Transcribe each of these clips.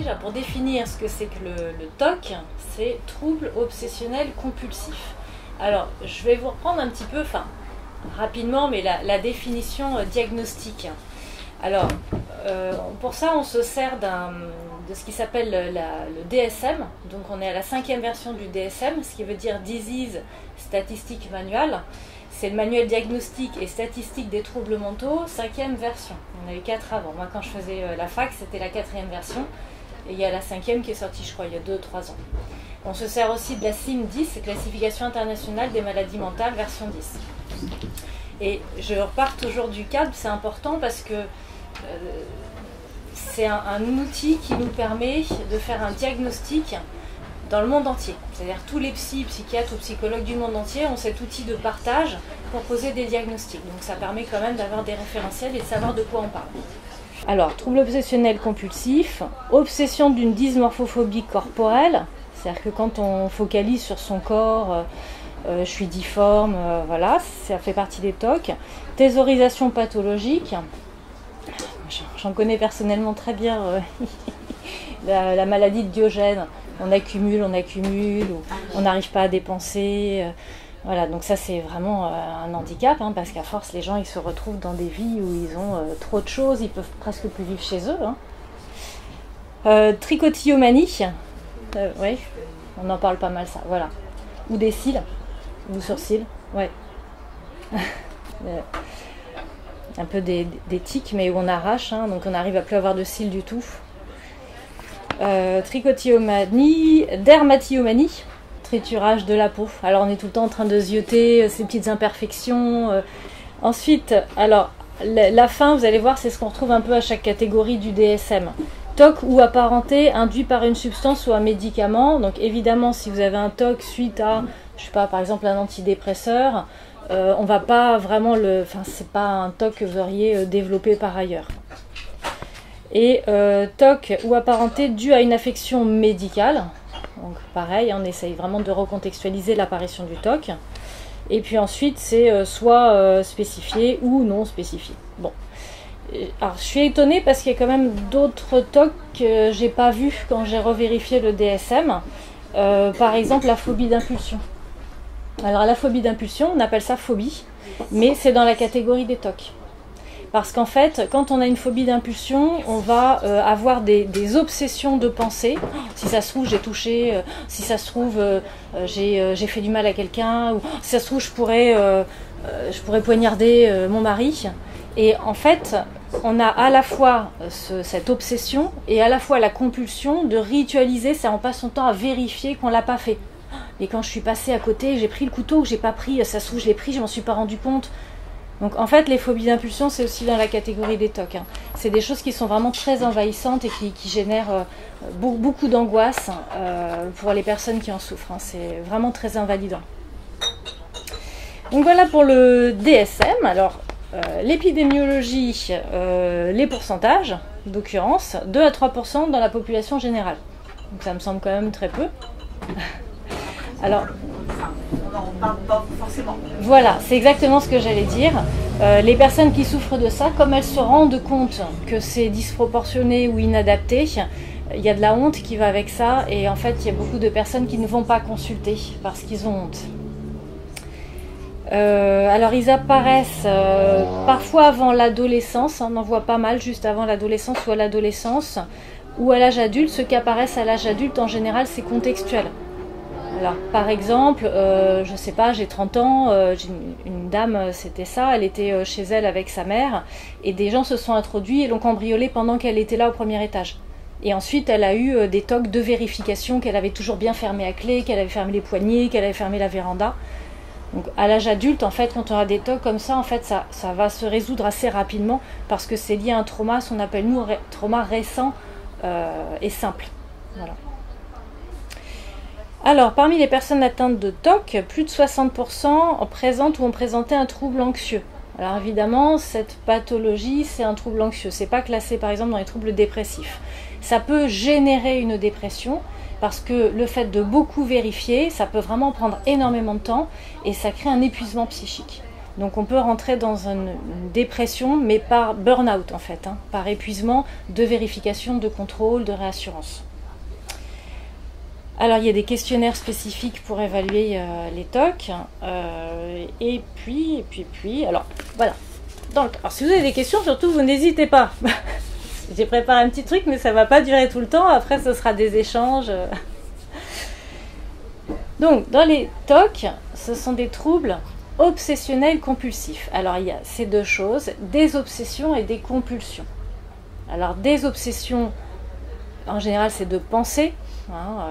déjà, pour définir ce que c'est que le TOC, c'est trouble obsessionnel compulsif. Alors, je vais vous reprendre un petit peu, enfin, rapidement, mais la définition diagnostique. Alors, pour ça, on se sert de ce qui s'appelle le DSM. Donc, on est à la 5e version du DSM, ce qui veut dire Disease Statistic Manual. C'est le manuel diagnostique et statistique des troubles mentaux, 5e version. Il y en avait 4 avant. Moi, quand je faisais la fac, c'était la 4e version. Et il y a la 5e qui est sortie, je crois, il y a 2-3 ans. On se sert aussi de la CIM-10, Classification internationale des maladies mentales, version 10. Et je repars toujours du cadre, c'est important parce que c'est un outil qui nous permet de faire un diagnostic dans le monde entier. C'est-à-dire tous les psychiatres ou psychologues du monde entier ont cet outil de partage pour poser des diagnostics. Donc ça permet quand même d'avoir des référentiels et de savoir de quoi on parle. Alors, trouble obsessionnel compulsif, obsession d'une dysmorphophobie corporelle, c'est-à-dire que quand on focalise sur son corps, je suis difforme, voilà, ça fait partie des TOC. Thésaurisation pathologique, j'en connais personnellement très bien la maladie de Diogène. On accumule, on n'arrive pas à dépenser. Voilà, donc ça c'est vraiment un handicap, hein, parce qu'à force les gens ils se retrouvent dans des vies où ils ont trop de choses, ils peuvent presque plus vivre chez eux. Hein. Trichotillomanie, oui, on en parle pas mal ça, voilà. Ou des cils, ou sourcils, ouais. Un peu des tics, mais où on arrache, hein, donc on n'arrive à plus avoir de cils du tout. Trichotillomanie, dermatillomanie, triturage de la peau. Alors on est tout le temps en train de zioter ces petites imperfections. Ensuite, alors la fin, vous allez voir, c'est ce qu'on retrouve un peu à chaque catégorie du DSM. TOC ou apparenté induit par une substance ou un médicament. Donc évidemment, si vous avez un TOC suite à, je sais pas, par exemple un antidépresseur, on va pas vraiment c'est pas un TOC que vous auriez développé par ailleurs. Et TOC ou apparenté dû à une affection médicale. Donc pareil, on essaye vraiment de recontextualiser l'apparition du TOC. Et puis ensuite, c'est soit spécifié ou non spécifié. Bon. Alors je suis étonnée parce qu'il y a quand même d'autres TOC que j'ai pas vus quand j'ai revérifié le DSM. Par exemple, la phobie d'impulsion. Alors la phobie d'impulsion, on appelle ça phobie, mais c'est dans la catégorie des TOC. Parce qu'en fait, quand on a une phobie d'impulsion, on va avoir des obsessions de pensée. Si ça se trouve, j'ai touché, si ça se trouve, j'ai fait du mal à quelqu'un, ou si ça se trouve, je pourrais poignarder mon mari. Et en fait, on a à la fois cette obsession et à la fois la compulsion de ritualiser, ça on passe son temps à vérifier qu'on ne l'a pas fait. Et quand je suis passée à côté, j'ai pris le couteau ou j'ai pas pris, ça se trouve, je l'ai pris, je m'en suis pas rendu compte. Donc en fait, les phobies d'impulsion, c'est aussi dans la catégorie des TOC. Hein. C'est des choses qui sont vraiment très envahissantes et qui génèrent beaucoup d'angoisse pour les personnes qui en souffrent. Hein. C'est vraiment très invalidant. Donc voilà pour le DSM. Alors, l'épidémiologie, les pourcentages, d'occurrence, 2 à 3% dans la population générale. Donc ça me semble quand même très peu. Alors, on n'en parle pas forcément. Voilà, c'est exactement ce que j'allais dire. Les personnes qui souffrent de ça, comme elles se rendent compte que c'est disproportionné ou inadapté, il y a de la honte qui va avec ça. Et en fait, il y a beaucoup de personnes qui ne vont pas consulter parce qu'ils ont honte. Alors, ils apparaissent parfois avant l'adolescence. On en voit pas mal juste avant l'adolescence ou à l'adolescence. Ou à l'âge adulte. Ceux qui apparaissent à l'âge adulte, en général, c'est contextuel. Alors, par exemple, je sais pas, j'ai 30 ans, j'ai une dame, c'était ça, elle était chez elle avec sa mère, et des gens se sont introduits et l'ont cambriolée pendant qu'elle était là au premier étage. Et ensuite, elle a eu des tocs de vérification qu'elle avait toujours bien fermé à clé, qu'elle avait fermé les poignées, qu'elle avait fermé la véranda. Donc, à l'âge adulte, en fait, quand on a des tocs comme ça, en fait, ça va se résoudre assez rapidement parce que c'est lié à un trauma, ce qu'on appelle, nous, trauma récent et simple. Voilà. Alors, parmi les personnes atteintes de TOC, plus de 60% présentent ou ont présenté un trouble anxieux. Alors évidemment, cette pathologie, c'est un trouble anxieux. C'est pas classé par exemple dans les troubles dépressifs. Ça peut générer une dépression parce que le fait de beaucoup vérifier, ça peut vraiment prendre énormément de temps et ça crée un épuisement psychique. Donc on peut rentrer dans une dépression, mais par burn-out en fait, hein, par épuisement de vérification, de contrôle, de réassurance. Alors il y a des questionnaires spécifiques pour évaluer les TOC, et puis, alors voilà. Alors si vous avez des questions, surtout vous n'hésitez pas. J'ai préparé un petit truc, mais ça ne va pas durer tout le temps, après ce sera des échanges. Donc dans les TOC, ce sont des troubles obsessionnels compulsifs. Alors il y a ces deux choses, des obsessions et des compulsions. Alors des obsessions, en général c'est de penser, hein,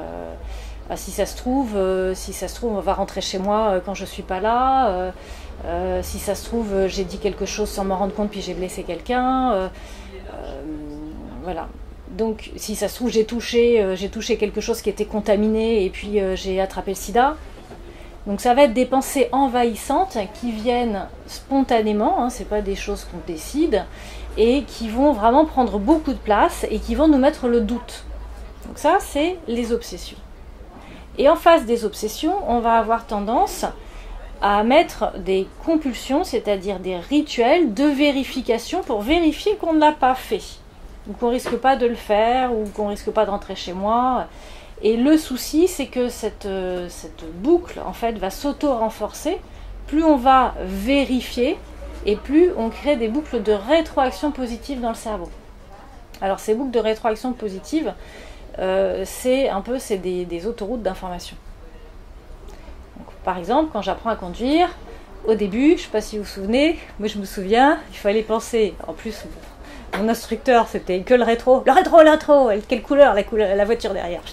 si ça se trouve, on va rentrer chez moi quand je suis pas là, si ça se trouve j'ai dit quelque chose sans m'en rendre compte puis j'ai blessé quelqu'un, voilà. Donc si ça se trouve j'ai touché quelque chose qui était contaminé et puis j'ai attrapé le sida. Donc ça va être des pensées envahissantes qui viennent spontanément, hein, c'est pas des choses qu'on décide, et qui vont vraiment prendre beaucoup de place et qui vont nous mettre le doute. Donc ça, c'est les obsessions. Et en face des obsessions, on va avoir tendance à mettre des compulsions, c'est-à-dire des rituels de vérification pour vérifier qu'on ne l'a pas fait, ou qu'on ne risque pas de le faire, ou qu'on ne risque pas de rentrer chez moi. Et le souci, c'est que cette boucle, en fait, va s'auto-renforcer. Plus on va vérifier, et plus on crée des boucles de rétroaction positive dans le cerveau. Alors, ces boucles de rétroaction positive, c'est des autoroutes d'information. Par exemple, quand j'apprends à conduire, au début, je ne sais pas si vous vous souvenez, moi je me souviens, il fallait penser, en plus... Mon instructeur, c'était que le rétro. Le rétro, quelle couleur, la voiture derrière.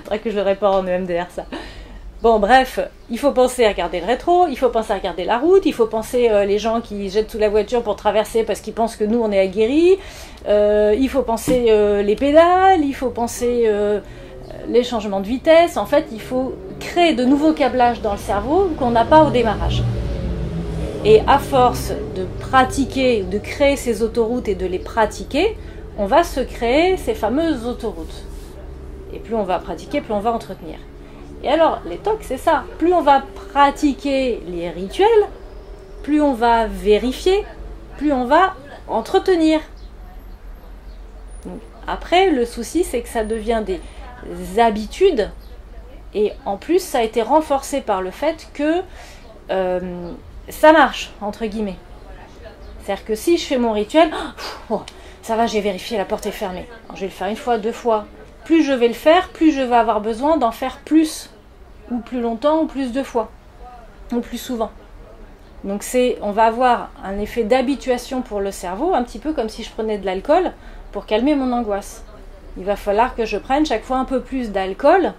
Faudrait que je le répare en EMDR, ça. Bon, bref, il faut penser à regarder le rétro, il faut penser à regarder la route, il faut penser les gens qui jettent sous la voiture pour traverser parce qu'ils pensent que nous, on est aguerris. Il faut penser les pédales, il faut penser les changements de vitesse. En fait, il faut créer de nouveaux câblages dans le cerveau qu'on n'a pas au démarrage. Et à force de pratiquer, de créer ces autoroutes et de les pratiquer, on va se créer ces fameuses autoroutes. Et plus on va pratiquer, plus on va entretenir. Et alors, les TOC, c'est ça. Plus on va pratiquer les rituels, plus on va vérifier, plus on va entretenir. Donc, après, le souci, c'est que ça devient des habitudes. Et en plus, ça a été renforcé par le fait que... ça marche, entre guillemets. C'est-à-dire que si je fais mon rituel, ça va, j'ai vérifié, la porte est fermée. Alors, je vais le faire une fois, deux fois. Plus je vais le faire, plus je vais avoir besoin d'en faire plus, ou plus longtemps, ou plus de fois, ou plus souvent. Donc on va avoir un effet d'habituation pour le cerveau, un petit peu comme si je prenais de l'alcool pour calmer mon angoisse. Il va falloir que je prenne chaque fois un peu plus d'alcool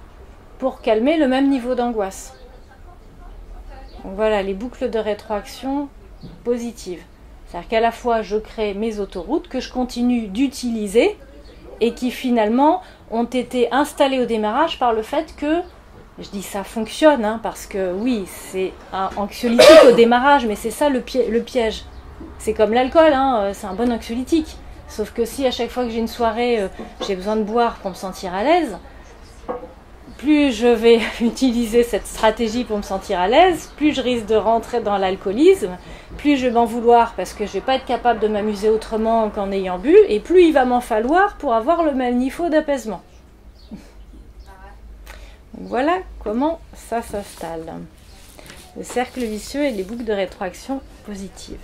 pour calmer le même niveau d'angoisse. Donc voilà, les boucles de rétroaction positives. C'est-à-dire qu'à la fois, je crée mes autoroutes que je continue d'utiliser et qui finalement ont été installées au démarrage par le fait que, je dis ça fonctionne, hein, parce que oui, c'est anxiolytique au démarrage, mais c'est ça le piège. C'est comme l'alcool, hein, c'est un bon anxiolytique. Sauf que si à chaque fois que j'ai une soirée, j'ai besoin de boire pour me sentir à l'aise, plus je vais utiliser cette stratégie pour me sentir à l'aise, plus je risque de rentrer dans l'alcoolisme, plus je vais m'en vouloir parce que je ne vais pas être capable de m'amuser autrement qu'en ayant bu, et plus il va m'en falloir pour avoir le même niveau d'apaisement. Voilà comment ça s'installe. Le cercle vicieux et les boucles de rétroaction positives.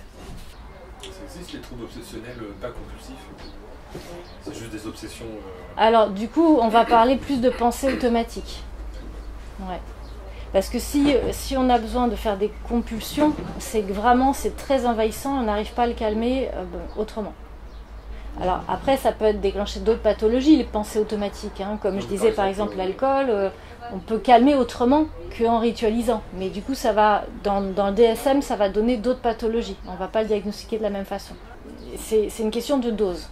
Ça existe les troubles obsessionnels pas compulsifs? C'est juste des obsessions. Alors, du coup, on va parler plus de pensée automatique. Ouais. Parce que si on a besoin de faire des compulsions, c'est que vraiment c'est très envahissant, on n'arrive pas à le calmer autrement. Alors après, ça peut être déclenché d'autres pathologies, les pensées automatiques, hein, comme je disais par exemple l'alcool, on peut calmer autrement qu'en ritualisant. Mais du coup, ça va dans le DSM, ça va donner d'autres pathologies. On ne va pas le diagnostiquer de la même façon. C'est une question de dose.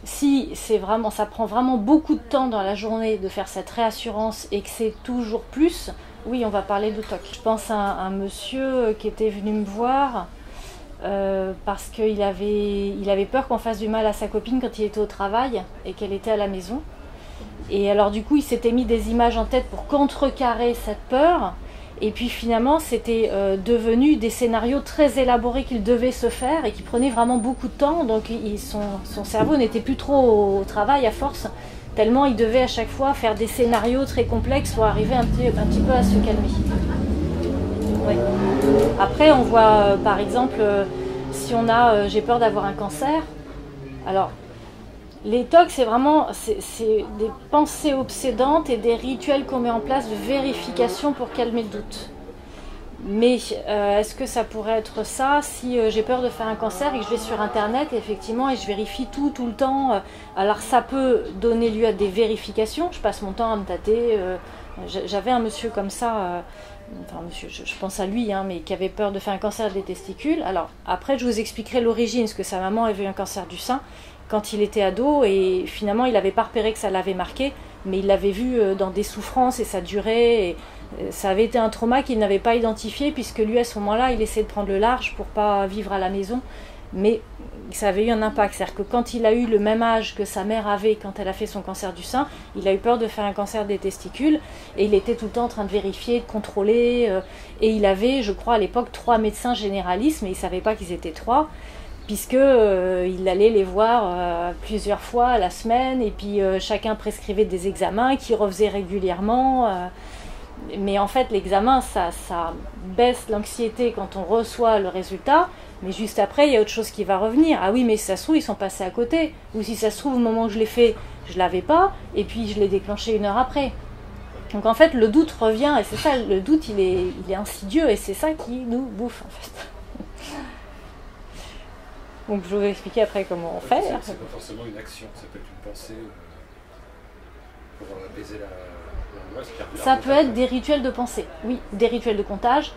Si ça prend vraiment beaucoup de temps dans la journée de faire cette réassurance et que c'est toujours plus, oui, on va parler de TOC. Je pense à un monsieur qui était venu me voir parce qu'il avait peur qu'on fasse du mal à sa copine quand il était au travail et qu'elle était à la maison. Et alors du coup, il s'était mis des images en tête pour contrecarrer cette peur. Et puis finalement, c'était devenu des scénarios très élaborés qu'il devait se faire et qui prenaient vraiment beaucoup de temps. Donc son cerveau n'était plus trop au travail à force, tellement il devait à chaque fois faire des scénarios très complexes pour arriver un petit peu à se calmer. Ouais. Après, on voit par exemple, si on a j'ai peur d'avoir un cancer, alors les TOC, c'est vraiment des pensées obsédantes et des rituels qu'on met en place de vérification pour calmer le doute. Mais est-ce que ça pourrait être ça si j'ai peur de faire un cancer et que je vais sur internet effectivement et je vérifie tout le temps, alors ça peut donner lieu à des vérifications, je passe mon temps à me tâter, j'avais un monsieur comme ça, enfin monsieur, je pense à lui, hein, mais qui avait peur de faire un cancer des testicules. Alors après je vous expliquerai l'origine, parce que sa maman avait eu un cancer du sein quand il était ado et finalement il n'avait pas repéré que ça l'avait marqué, mais il l'avait vu dans des souffrances et ça durait et ça avait été un trauma qu'il n'avait pas identifié puisque lui à ce moment-là il essayait de prendre le large pour pas vivre à la maison, mais ça avait eu un impact, c'est-à-dire que quand il a eu le même âge que sa mère avait quand elle a fait son cancer du sein, il a eu peur de faire un cancer des testicules et il était tout le temps en train de vérifier, de contrôler et il avait je crois à l'époque 3 médecins généralistes mais il ne savait pas qu'ils étaient 3 puisque il allait les voir plusieurs fois à la semaine et puis chacun prescrivait des examens qu'il refaisait régulièrement. Mais en fait, l'examen, ça baisse l'anxiété quand on reçoit le résultat, mais juste après, il y a autre chose qui va revenir. Ah oui, mais si ça se trouve, ils sont passés à côté. Ou si ça se trouve, au moment où je l'ai fait, je ne l'avais pas, et puis je l'ai déclenché 1 heure après. Donc en fait, le doute revient, et c'est ça, le doute, il est insidieux, et c'est ça qui nous bouffe, en fait. Donc je vais vous expliquer après comment on fait. C'est pas forcément une action, ça peut être une pensée pour apaiser l'angoisse. Ça peut être des rituels de pensée, oui, des rituels de comptage,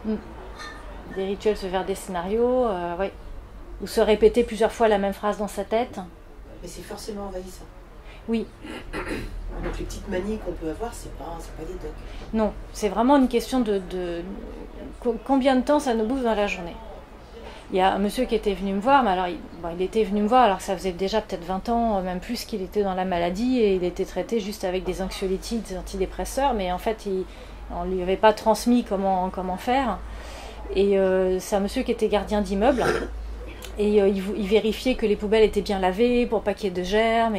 des rituels se faire des scénarios, ouais. Ou se répéter plusieurs fois la même phrase dans sa tête. Mais c'est forcément envahissant. Oui. Donc les petites manies qu'on peut avoir, c'est pas des TOC. Non, c'est vraiment une question de combien de temps ça nous bouffe dans la journée. Il y a un monsieur qui était venu me voir, mais alors il était venu me voir alors que ça faisait déjà peut-être 20 ans, même plus qu'il était dans la maladie et il était traité juste avec des anxiolytiques, des antidépresseurs, mais en fait on ne lui avait pas transmis comment faire. Et c'est un monsieur qui était gardien d'immeuble et il vérifiait que les poubelles étaient bien lavées pour pas qu'il y ait de germes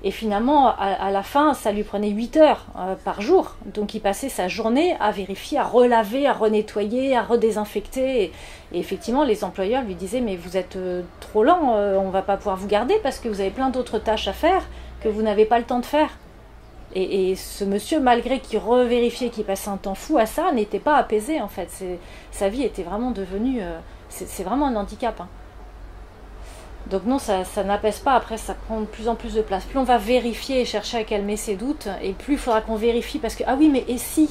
et finalement à la fin ça lui prenait 8 heures par jour, donc il passait sa journée à vérifier, à relaver, à renettoyer, à redésinfecter et effectivement les employeurs lui disaient mais vous êtes trop lent, on va pas pouvoir vous garder parce que vous avez plein d'autres tâches à faire que vous n'avez pas le temps de faire. Et ce monsieur, malgré qu'il revérifiait, qu'il passait un temps fou à ça, n'était pas apaisé en fait. Sa vie était vraiment devenue... c'est vraiment un handicap. Hein. Donc non, ça n'apaise pas. Après, ça prend de plus en plus de place. Plus on va vérifier et chercher à calmer ses doutes, et plus il faudra qu'on vérifie parce que, ah oui, mais et si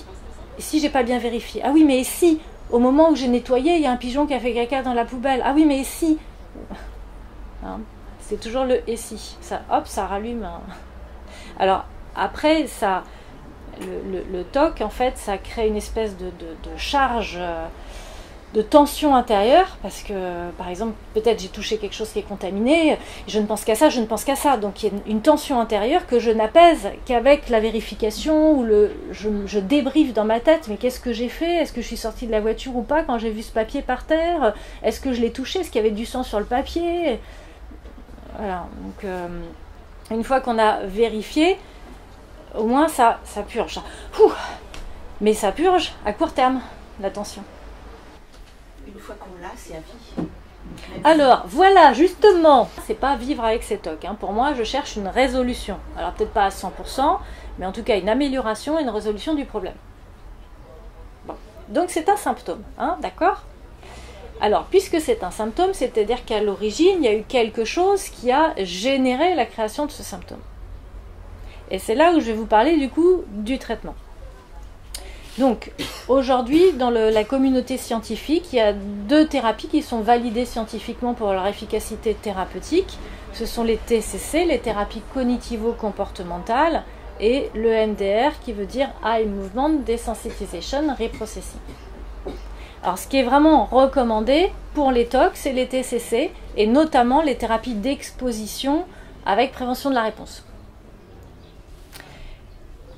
j'ai pas bien vérifié? Ah oui, mais et si, au moment où j'ai nettoyé, il y a un pigeon qui a fait caca dans la poubelle? Ah oui, mais et si hein, c'est toujours le et si. Ça, hop, ça rallume. Hein. Alors, après, ça, le TOC, en fait, ça crée une espèce de charge, de tension intérieure, parce que, par exemple, peut-être j'ai touché quelque chose qui est contaminé, je ne pense qu'à ça, je ne pense qu'à ça. Donc, il y a une tension intérieure que je n'apaise qu'avec la vérification, ou je débriefe dans ma tête, mais qu'est-ce que j'ai fait? Est-ce que je suis sortie de la voiture ou pas quand j'ai vu ce papier par terre? Est-ce que je l'ai touché? Est-ce qu'il y avait du sang sur le papier? Voilà, donc, une fois qu'on a vérifié, au moins ça purge. Ouh, mais ça purge à court terme, la tension. Une fois qu'on l'a, c'est à vie. Alors, voilà, justement, c'est pas vivre avec ces TOC. Hein. Pour moi, je cherche une résolution. Alors, peut-être pas à 100%, mais en tout cas, une amélioration et une résolution du problème. Bon. Donc, c'est un symptôme, hein, d'accord ? Alors, puisque c'est un symptôme, c'est-à-dire qu'à l'origine, il y a eu quelque chose qui a généré la création de ce symptôme. Et c'est là où je vais vous parler du coup du traitement. Donc, aujourd'hui, dans la communauté scientifique, il y a 2 thérapies qui sont validées scientifiquement pour leur efficacité thérapeutique. Ce sont les TCC, les thérapies cognitivo-comportementales, et le MDR, qui veut dire Eye Movement Desensitization Reprocessing. Alors, ce qui est vraiment recommandé pour les TOC, c'est les TCC, et notamment les thérapies d'exposition avec prévention de la réponse.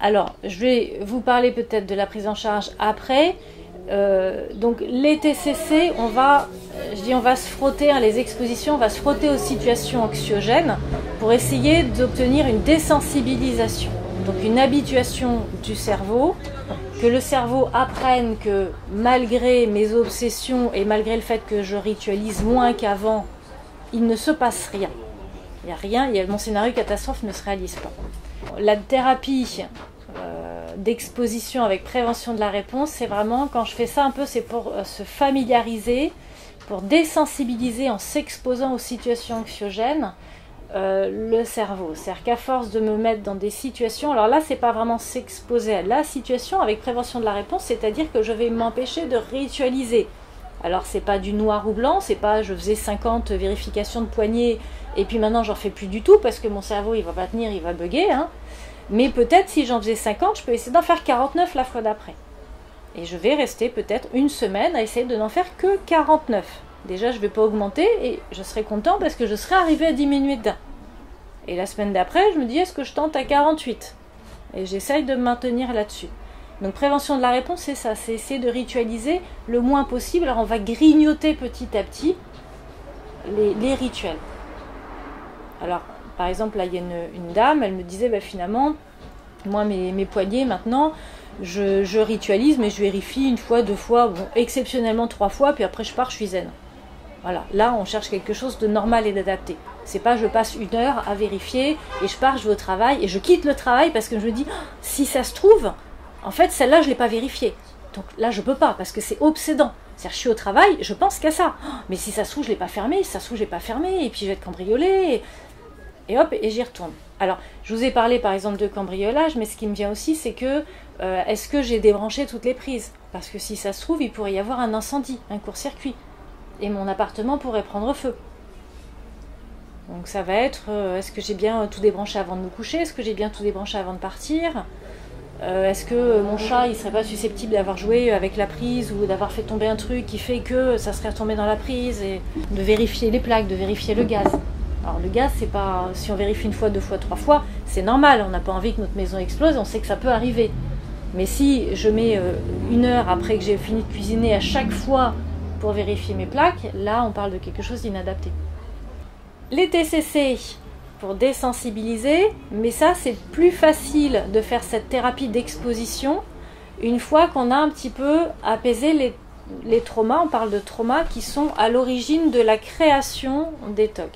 Alors, je vais vous parler peut-être de la prise en charge après. Donc les TCC, on va se frotter, les expositions, on va se frotter aux situations anxiogènes pour essayer d'obtenir une désensibilisation, donc une habituation du cerveau, que le cerveau apprenne que malgré mes obsessions et malgré le fait que je ritualise moins qu'avant, il ne se passe rien. Il n'y a rien, mon scénario catastrophe ne se réalise pas. La thérapie d'exposition avec prévention de la réponse, c'est vraiment, quand je fais ça un peu, c'est pour se familiariser, pour désensibiliser en s'exposant aux situations anxiogènes le cerveau. C'est-à-dire qu'à force de me mettre dans des situations, alors là c'est pas vraiment s'exposer à la situation avec prévention de la réponse, c'est-à-dire que je vais m'empêcher de ritualiser. Alors c'est pas du noir ou blanc, c'est pas je faisais 50 vérifications de poignée et puis maintenant j'en fais plus du tout parce que mon cerveau il va pas tenir, il va bugger, hein. Mais peut-être si j'en faisais 50, je peux essayer d'en faire 49 la fois d'après. Et je vais rester peut-être une semaine à essayer de n'en faire que 49. Déjà, je ne vais pas augmenter et je serai content parce que je serai arrivé à diminuer d'un. Et la semaine d'après, je me dis, est-ce que je tente à 48 ? Et j'essaye de me maintenir là-dessus. Donc prévention de la réponse, c'est ça, c'est essayer de ritualiser le moins possible. Alors on va grignoter petit à petit les rituels. Alors, par exemple, là, il y a une dame, elle me disait, finalement, moi, mes poignets, maintenant, je ritualise, mais je vérifie une fois, 2 fois, bon, exceptionnellement 3 fois, puis après je pars, je suis zen. Voilà, là, on cherche quelque chose de normal et d'adapté. C'est pas, je passe 1 heure à vérifier, et je pars, je vais au travail, et je quitte le travail parce que je me dis, si ça se trouve, en fait, celle-là, je ne l'ai pas vérifiée. Donc là, je peux pas, parce que c'est obsédant. C'est-à-dire, je suis au travail, je pense qu'à ça. Mais si ça se trouve, je ne l'ai pas fermé, si ça se trouve, je l'ai pas fermé, et puis je vais être cambriolée, et hop, et j'y retourne. Alors, je vous ai parlé par exemple de cambriolage, mais ce qui me vient aussi, c'est que est-ce que j'ai débranché toutes les prises ? Parce que si ça se trouve, il pourrait y avoir un incendie, un court-circuit, et mon appartement pourrait prendre feu. Donc ça va être, est-ce que j'ai bien tout débranché avant de me coucher ? Est-ce que j'ai bien tout débranché avant de partir ? Est-ce que mon chat, il serait pas susceptible d'avoir joué avec la prise ou d'avoir fait tomber un truc qui fait que ça serait retombé dans la prise ? Et de vérifier les plaques, de vérifier le gaz. Alors le gaz, c'est pas, si on vérifie 1 fois, 2 fois, 3 fois, c'est normal, on n'a pas envie que notre maison explose, on sait que ça peut arriver. Mais si je mets 1 heure après que j'ai fini de cuisiner à chaque fois pour vérifier mes plaques, là on parle de quelque chose d'inadapté. Les TCC pour désensibiliser, mais ça c'est plus facile de faire cette thérapie d'exposition une fois qu'on a un petit peu apaisé les traumas, on parle de traumas qui sont à l'origine de la création des TOC.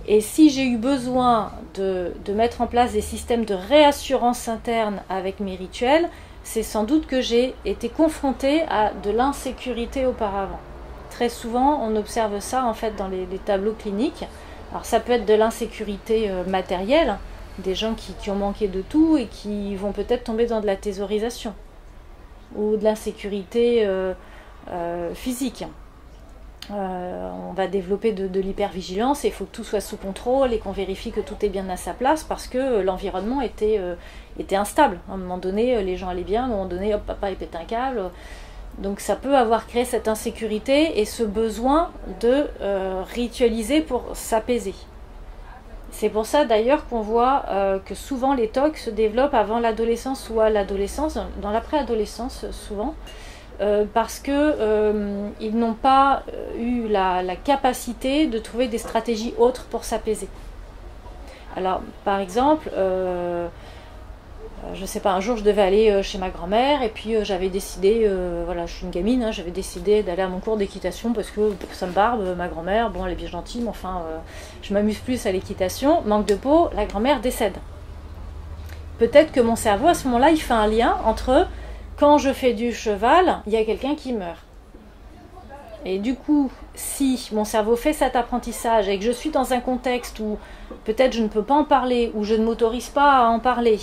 Et si j'ai eu besoin de mettre en place des systèmes de réassurance interne avec mes rituels, c'est sans doute que j'ai été confrontée à de l'insécurité auparavant. Très souvent, on observe ça en fait dans les tableaux cliniques. Alors ça peut être de l'insécurité matérielle, des gens qui ont manqué de tout et qui vont peut-être tomber dans de la thésaurisation, ou de l'insécurité physique. On va développer de l'hypervigilance et il faut que tout soit sous contrôle et qu'on vérifie que tout est bien à sa place parce que l'environnement était instable. À un moment donné, les gens allaient bien, à un moment donné, hop, papa il pète un câble. Donc ça peut avoir créé cette insécurité et ce besoin de ritualiser pour s'apaiser. C'est pour ça d'ailleurs qu'on voit que souvent les TOC se développent avant l'adolescence ou à l'adolescence, dans la préadolescence souvent. Parce qu'ils n'ont pas eu la capacité de trouver des stratégies autres pour s'apaiser. Alors, par exemple, je sais pas, un jour je devais aller chez ma grand-mère et puis j'avais décidé, voilà, je suis une gamine, hein, j'avais décidé d'aller à mon cours d'équitation parce que ça me barbe, ma grand-mère, bon elle est bien gentille, mais enfin, je m'amuse plus à l'équitation, manque de peau, la grand-mère décède. Peut-être que mon cerveau, à ce moment-là, il fait un lien entre quand je fais du cheval, il y a quelqu'un qui meurt. Et du coup, si mon cerveau fait cet apprentissage et que je suis dans un contexte où peut-être je ne peux pas en parler, ou je ne m'autorise pas à en parler,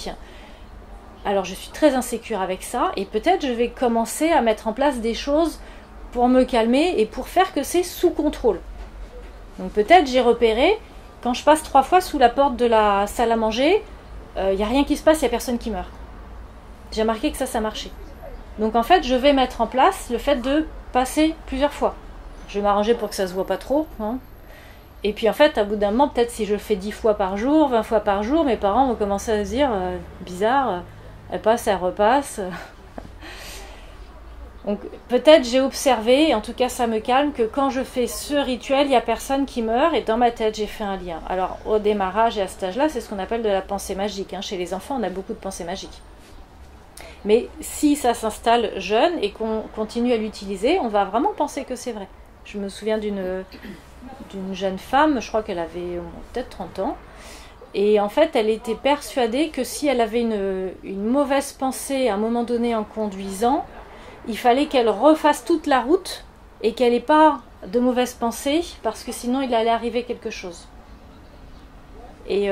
alors je suis très insécure avec ça, et peut-être je vais commencer à mettre en place des choses pour me calmer et pour faire que c'est sous contrôle. Donc peut-être j'ai repéré, quand je passe 3 fois sous la porte de la salle à manger, il n'y a rien qui se passe, il n'y a personne qui meurt. J'ai remarqué que ça marchait. Donc en fait, je vais mettre en place le fait de passer plusieurs fois. Je vais m'arranger pour que ça se voit pas trop, hein. Et puis en fait, à bout d'un moment, peut-être si je le fais 10 fois par jour, 20 fois par jour, mes parents vont commencer à se dire bizarre, elle passe, elle repasse. Donc peut-être j'ai observé, et en tout cas ça me calme, que quand je fais ce rituel, il n'y a personne qui meurt, et dans ma tête j'ai fait un lien. Alors au démarrage et à cet âge-là, c'est ce qu'on appelle de la pensée magique. Chez les enfants, on a beaucoup de pensées magiques. Mais si ça s'installe jeune et qu'on continue à l'utiliser, on va vraiment penser que c'est vrai. Je me souviens d'une jeune femme, je crois qu'elle avait peut-être 30 ans, et en fait elle était persuadée que si elle avait une mauvaise pensée à un moment donné en conduisant, il fallait qu'elle refasse toute la route et qu'elle n'ait pas de mauvaise pensée, parce que sinon il allait arriver quelque chose. Et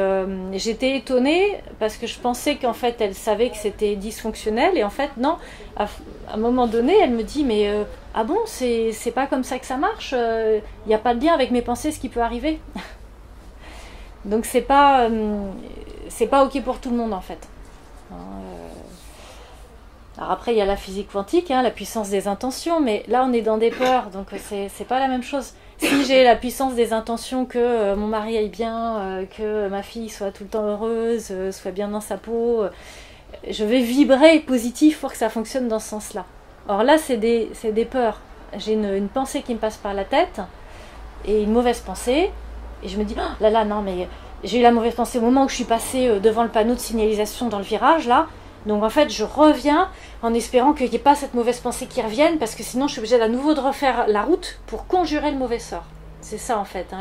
j'étais étonnée parce que je pensais qu'en fait elle savait que c'était dysfonctionnel, et en fait non, à un moment donné elle me dit mais ah bon, c'est pas comme ça que ça marche, il n'y a pas de lien avec mes pensées, ce qui peut arriver. Donc c'est pas ok pour tout le monde en fait. Alors après il y a la physique quantique, la puissance des intentions, mais là on est dans des peurs, donc c'est pas la même chose. Si j'ai la puissance des intentions que mon mari aille bien, que ma fille soit tout le temps heureuse, soit bien dans sa peau, je vais vibrer positif pour que ça fonctionne dans ce sens-là. Or là, c'est des peurs. J'ai une pensée qui me passe par la tête, et une mauvaise pensée, et je me dis, oh là là, non, mais j'ai eu la mauvaise pensée au moment où je suis passée devant le panneau de signalisation dans le virage, là. Donc en fait, je reviens en espérant qu'il n'y ait pas cette mauvaise pensée qui revienne, parce que sinon je suis obligée à nouveau de refaire la route pour conjurer le mauvais sort. C'est ça en fait,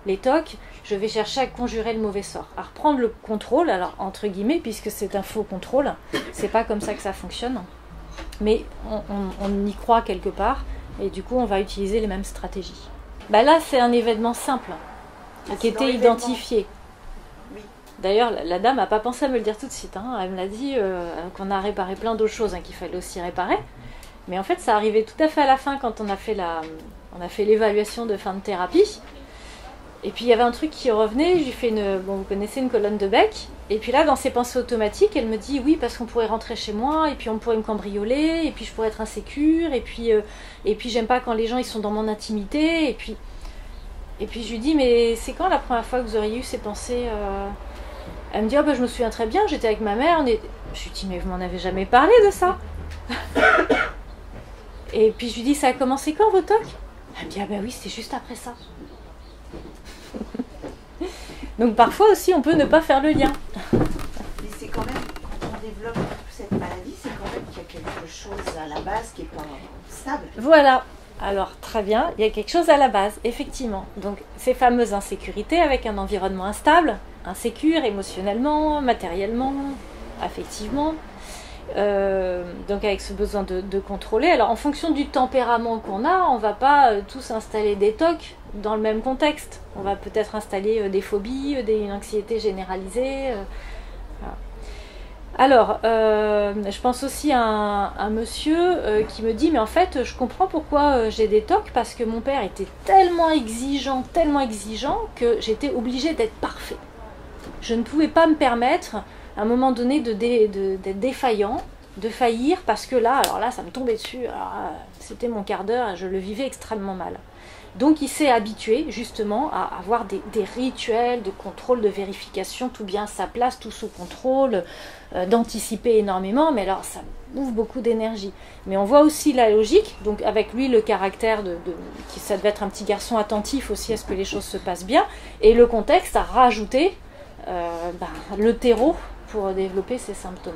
les tocs, je vais chercher à conjurer le mauvais sort, à reprendre le contrôle, alors entre guillemets, puisque c'est un faux contrôle, c'est pas comme ça que ça fonctionne, mais on y croit quelque part, et du coup on va utiliser les mêmes stratégies. Là c'est un événement simple, qui était identifié. D'ailleurs, la dame n'a pas pensé à me le dire tout de suite. Elle me l'a dit qu'on a réparé plein d'autres choses qu'il fallait aussi réparer. Mais en fait, ça arrivait tout à fait à la fin quand on a fait l'évaluation de fin de thérapie. Et puis, il y avait un truc qui revenait. J'ai fait vous connaissez une colonne de bec. Et puis là, dans ses pensées automatiques, elle me dit oui, parce qu'on pourrait rentrer chez moi, et puis on pourrait me cambrioler, et puis je pourrais être insécure, et puis j'aime pas quand les gens ils sont dans mon intimité. Et puis je lui dis mais c'est quand la première fois que vous auriez eu ces pensées Elle me dit, je me souviens très bien, j'étais avec ma mère. Je lui dis, mais vous m'en avez jamais parlé de ça. Et puis je lui dis, ça a commencé quand vos tocs? Elle me dit, oui, c'était juste après ça. Donc parfois aussi, on peut ne pas faire le lien. Mais c'est quand même, quand on développe cette maladie, c'est quand même qu'il y a quelque chose à la base qui n'est pas stable. Voilà. Alors, très bien, il y a quelque chose à la base, effectivement. Donc, ces fameuses insécurités avec un environnement instable, insécure émotionnellement, matériellement, affectivement. Donc, avec ce besoin de contrôler. Alors, en fonction du tempérament qu'on a, on ne va pas tous installer des tocs dans le même contexte. On va peut-être installer des phobies, une anxiété généralisée. Voilà. Alors, je pense aussi à un monsieur qui me dit, mais en fait, je comprends pourquoi j'ai des tocs, parce que mon père était tellement exigeant, que j'étais obligée d'être parfait. Je ne pouvais pas me permettre, à un moment donné, d'être défaillant, de faillir, parce que là, ça me tombait dessus. C'était mon quart d'heure et je le vivais extrêmement mal. Donc il s'est habitué justement à avoir des rituels de contrôle, de vérification, tout bien à sa place, tout sous contrôle, d'anticiper énormément, mais alors ça ouvre beaucoup d'énergie. Mais on voit aussi la logique, donc avec lui le caractère qui ça devait être un petit garçon attentif aussi à ce que les choses se passent bien, et le contexte a rajouté le terreau pour développer ces symptômes.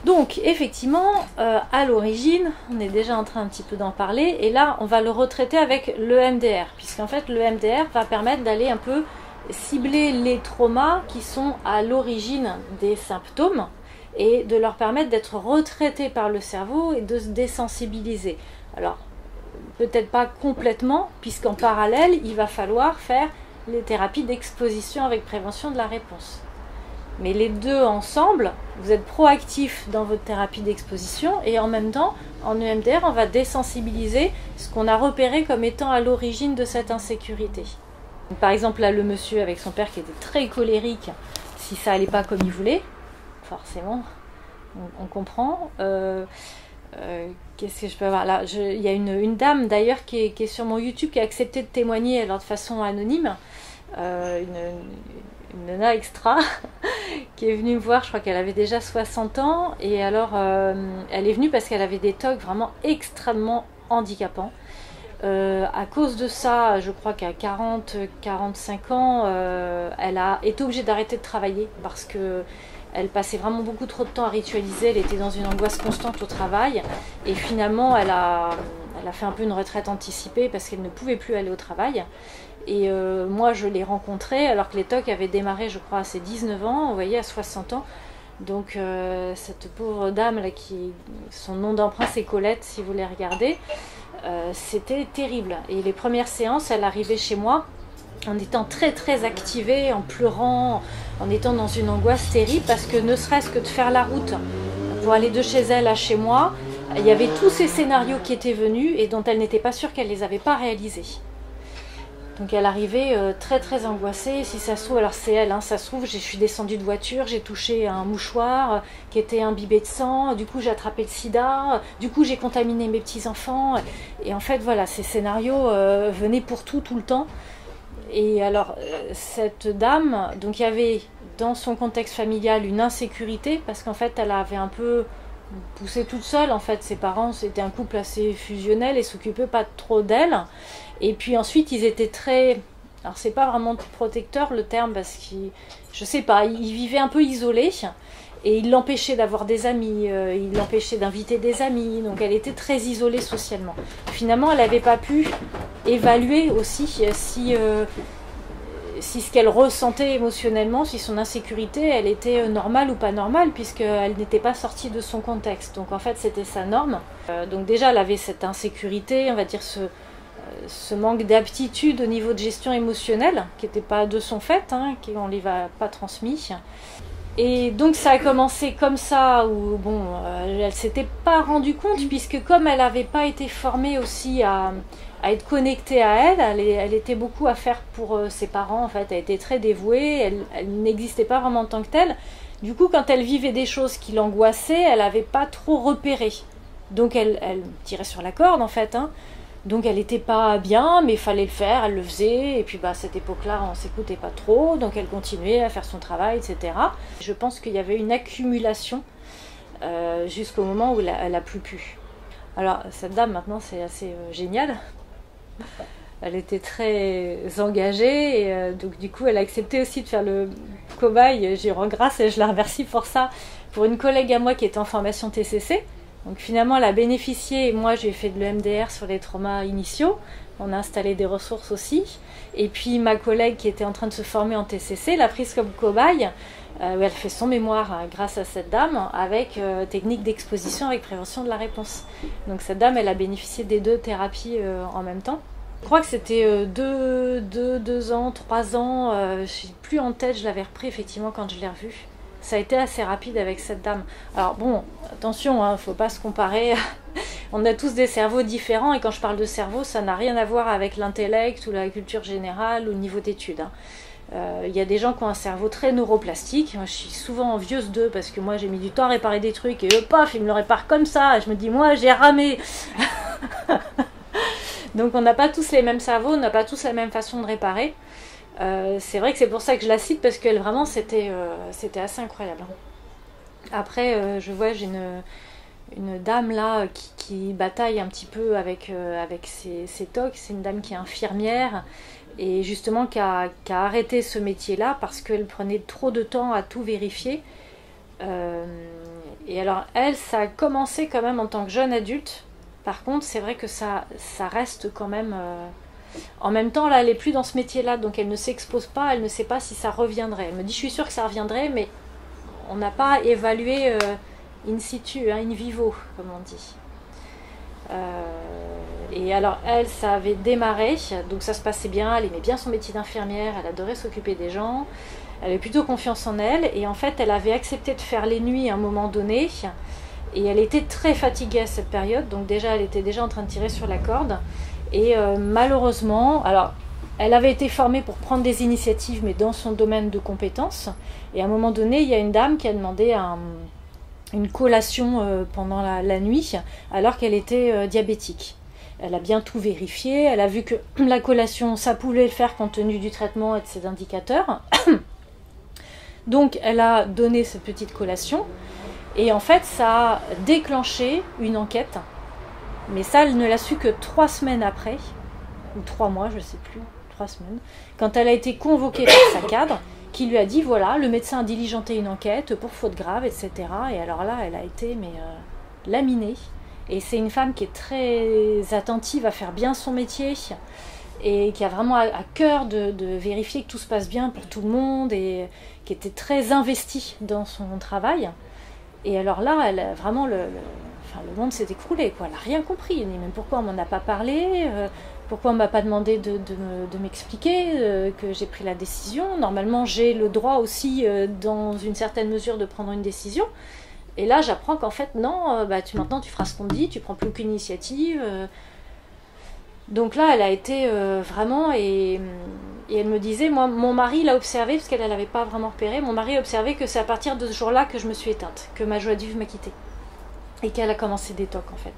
Donc, effectivement, à l'origine, on est déjà en train un petit peu d'en parler, et là, on va le retraiter avec l'EMDR, puisqu'en fait, l'EMDR va permettre d'aller un peu cibler les traumas qui sont à l'origine des symptômes, et de leur permettre d'être retraités par le cerveau et de se désensibiliser. Alors, peut-être pas complètement, puisqu'en parallèle, il va falloir faire les thérapies d'exposition avec prévention de la réponse. Mais les deux ensemble, vous êtes proactif dans votre thérapie d'exposition et en même temps, en EMDR, on va désensibiliser ce qu'on a repéré comme étant à l'origine de cette insécurité. Par exemple, là, le monsieur avec son père qui était très colérique, si ça allait pas comme il voulait, forcément, on comprend. Qu'est-ce que je peux avoir là? Il y a une dame d'ailleurs qui est sur mon YouTube qui a accepté de témoigner alors de façon anonyme. Une nana extra qui est venue me voir, je crois qu'elle avait déjà 60 ans. Et alors, elle est venue parce qu'elle avait des TOC vraiment extrêmement handicapants. À cause de ça, je crois qu'à 40-45 ans, elle a été obligée d'arrêter de travailler parce que elle passait vraiment beaucoup trop de temps à ritualiser, elle était dans une angoisse constante au travail et finalement elle a fait un peu une retraite anticipée parce qu'elle ne pouvait plus aller au travail. Et moi je l'ai rencontrée alors que les TOC avaient démarré je crois à ses 19 ans, vous voyez, à 60 ans. Donc cette pauvre dame là, son nom d'emprunt c'est Colette si vous les regardez, c'était terrible. Et les premières séances, elle arrivait chez moi en étant très très activée, en pleurant, en étant dans une angoisse terrible parce que ne serait-ce que de faire la route pour aller de chez elle à chez moi, il y avait tous ces scénarios qui étaient venus et dont elle n'était pas sûre qu'elle les avait pas réalisés. Donc elle arrivait très très angoissée, si ça se trouve, alors c'est elle, hein, ça se trouve, je suis descendue de voiture, j'ai touché un mouchoir qui était imbibé de sang, du coup j'ai attrapé le sida, du coup j'ai contaminé mes petits-enfants, et en fait voilà, ces scénarios venaient pour tout le temps. Et alors cette dame, donc il y avait dans son contexte familial une insécurité, parce qu'en fait elle avait un peu poussé toute seule, en fait ses parents c'était un couple assez fusionnel et s'occupaient pas trop d'elle. Et puis ensuite, ils étaient très... Alors, c'est pas vraiment protecteur le terme, parce qu'ils... Je sais pas, ils vivaient un peu isolés. Et ils l'empêchaient d'avoir des amis, ils l'empêchaient d'inviter des amis. Donc, elle était très isolée socialement. Finalement, elle n'avait pas pu évaluer aussi si ce qu'elle ressentait émotionnellement, si son insécurité, elle était normale ou pas normale, puisqu'elle n'était pas sortie de son contexte. Donc, en fait, c'était sa norme. Donc, déjà, elle avait cette insécurité, on va dire ce manque d'aptitude au niveau de gestion émotionnelle, qui n'était pas de son fait, hein, qu'on ne lui a pas transmis. Et donc ça a commencé comme ça, où bon, elle ne s'était pas rendue compte, puisque comme elle n'avait pas été formée aussi à être connectée à elle était beaucoup à faire pour ses parents, en fait, elle était très dévouée, elle n'existait pas vraiment en tant que telle. Du coup, quand elle vivait des choses qui l'angoissaient, elle n'avait pas trop repéré. Donc elle tirait sur la corde, en fait, hein. Donc elle n'était pas bien, mais il fallait le faire, elle le faisait, et puis à cette époque-là, on ne s'écoutait pas trop, donc elle continuait à faire son travail, etc. Je pense qu'il y avait une accumulation jusqu'au moment où elle n'a plus pu. Alors cette dame, maintenant, c'est assez génial. Elle était très engagée, et donc du coup, elle a accepté aussi de faire le cobaye. J'y rends grâce et je la remercie pour ça, pour une collègue à moi qui était en formation TCC. Donc finalement, elle a bénéficié, moi j'ai fait de l'EMDR sur les traumas initiaux, on a installé des ressources aussi, et puis ma collègue qui était en train de se former en TCC l'a prise comme cobaye, elle fait son mémoire grâce à cette dame, avec technique d'exposition avec prévention de la réponse. Donc cette dame, elle a bénéficié des 2 thérapies en même temps. Je crois que c'était 2 ans, 3 ans, je ne sais plus en tête, je l'avais repris effectivement quand je l'ai revue. Ça a été assez rapide avec cette dame. Alors bon, attention, hein, faut pas se comparer. On a tous des cerveaux différents, et quand je parle de cerveau, ça n'a rien à voir avec l'intellect ou la culture générale ou le niveau d'études. Il y a des gens qui ont un cerveau très neuroplastique. Moi, je suis souvent envieuse d'eux parce que moi, j'ai mis du temps à réparer des trucs et eux, paf, ils me le réparent comme ça. Et je me dis, moi, j'ai ramé. Donc, on n'a pas tous les mêmes cerveaux, on n'a pas tous la même façon de réparer. C'est vrai que c'est pour ça que je la cite, parce qu'elle vraiment c'était assez incroyable. Après je vois, j'ai une dame là qui bataille un petit peu avec ses TOC. C'est une dame qui est infirmière et justement qui a arrêté ce métier là parce qu'elle prenait trop de temps à tout vérifier. Et alors elle, ça a commencé quand même en tant que jeune adulte. Par contre c'est vrai que ça reste quand même... En même temps, là, elle n'est plus dans ce métier-là, donc elle ne s'expose pas, elle ne sait pas si ça reviendrait. Elle me dit, je suis sûre que ça reviendrait, mais on n'a pas évalué in situ, hein, in vivo, comme on dit. Et alors, elle, ça avait démarré, donc ça se passait bien, elle aimait bien son métier d'infirmière, elle adorait s'occuper des gens, elle avait plutôt confiance en elle, et en fait, elle avait accepté de faire les nuits à un moment donné, et elle était très fatiguée à cette période, donc déjà, elle était déjà en train de tirer sur la corde. Et malheureusement, alors elle avait été formée pour prendre des initiatives, mais dans son domaine de compétences. Et à un moment donné, il y a une dame qui a demandé une collation pendant la nuit, alors qu'elle était diabétique. Elle a bien tout vérifié, elle a vu que la collation, ça pouvait le faire compte tenu du traitement et de ses indicateurs. Donc elle a donné cette petite collation, et en fait ça a déclenché une enquête, mais ça elle ne l'a su que 3 semaines après, ou 3 mois, je ne sais plus, 3 semaines, quand elle a été convoquée par sa cadre, qui lui a dit voilà, le médecin a diligenté une enquête pour faute grave, etc. Et alors là, elle a été laminée. Et c'est une femme qui est très attentive à faire bien son métier et qui a vraiment à cœur de vérifier que tout se passe bien pour tout le monde et qui était très investie dans son travail. Et alors là, elle a vraiment le monde s'est écroulé, quoi. Elle n'a rien compris, ni même pourquoi on m'en a pas parlé, pourquoi on m'a pas demandé de m'expliquer que j'ai pris la décision. Normalement, j'ai le droit aussi, dans une certaine mesure, de prendre une décision. Et là, j'apprends qu'en fait, non, maintenant tu feras ce qu'on te dit, tu prends plus aucune initiative. Donc là, elle a été vraiment, et elle me disait, moi, mon mari l'a observé, parce qu'elle n'avait pas vraiment repéré, mon mari a observé que c'est à partir de ce jour-là que je me suis éteinte, que ma joie de vivre m'a quittée. Et qu'elle a commencé des tocs, en fait.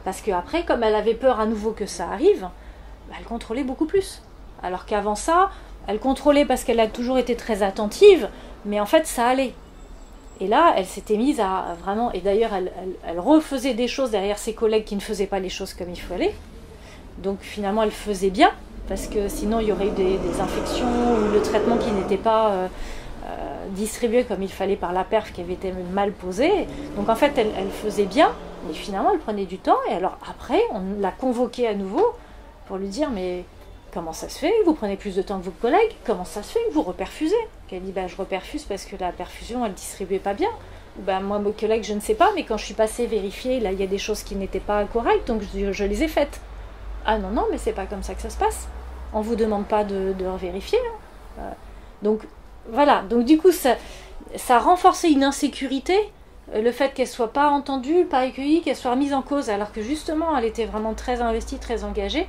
Parce qu'après, comme elle avait peur à nouveau que ça arrive, elle contrôlait beaucoup plus. Alors qu'avant ça, elle contrôlait parce qu'elle a toujours été très attentive, mais en fait, ça allait. Et là, elle s'était mise à vraiment... Et d'ailleurs, elle refaisait des choses derrière ses collègues qui ne faisaient pas les choses comme il fallait. Donc finalement, elle faisait bien, parce que sinon, il y aurait eu des infections ou le traitement qui n'était pas distribué comme il fallait par la perf qui avait été mal posée. Donc en fait, elle faisait bien, mais finalement, elle prenait du temps. Et alors après, on l'a convoquée à nouveau pour lui dire, mais comment ça se fait que vous prenez plus de temps que vos collègues? Comment ça se fait que vous reperfusez? Qu'elle dit, je reperfuse parce que la perfusion, elle ne distribuait pas bien. Moi, mes collègues, je ne sais pas, mais quand je suis passée vérifier, là, il y a des choses qui n'étaient pas correctes, donc je les ai faites. Ah non, mais c'est pas comme ça que ça se passe. On ne vous demande pas de vérifier. Hein. Donc, voilà. Donc, du coup, ça a renforcé une insécurité, le fait qu'elle ne soit pas entendue, pas accueillie, qu'elle soit remise en cause, alors que justement, elle était vraiment très investie, très engagée.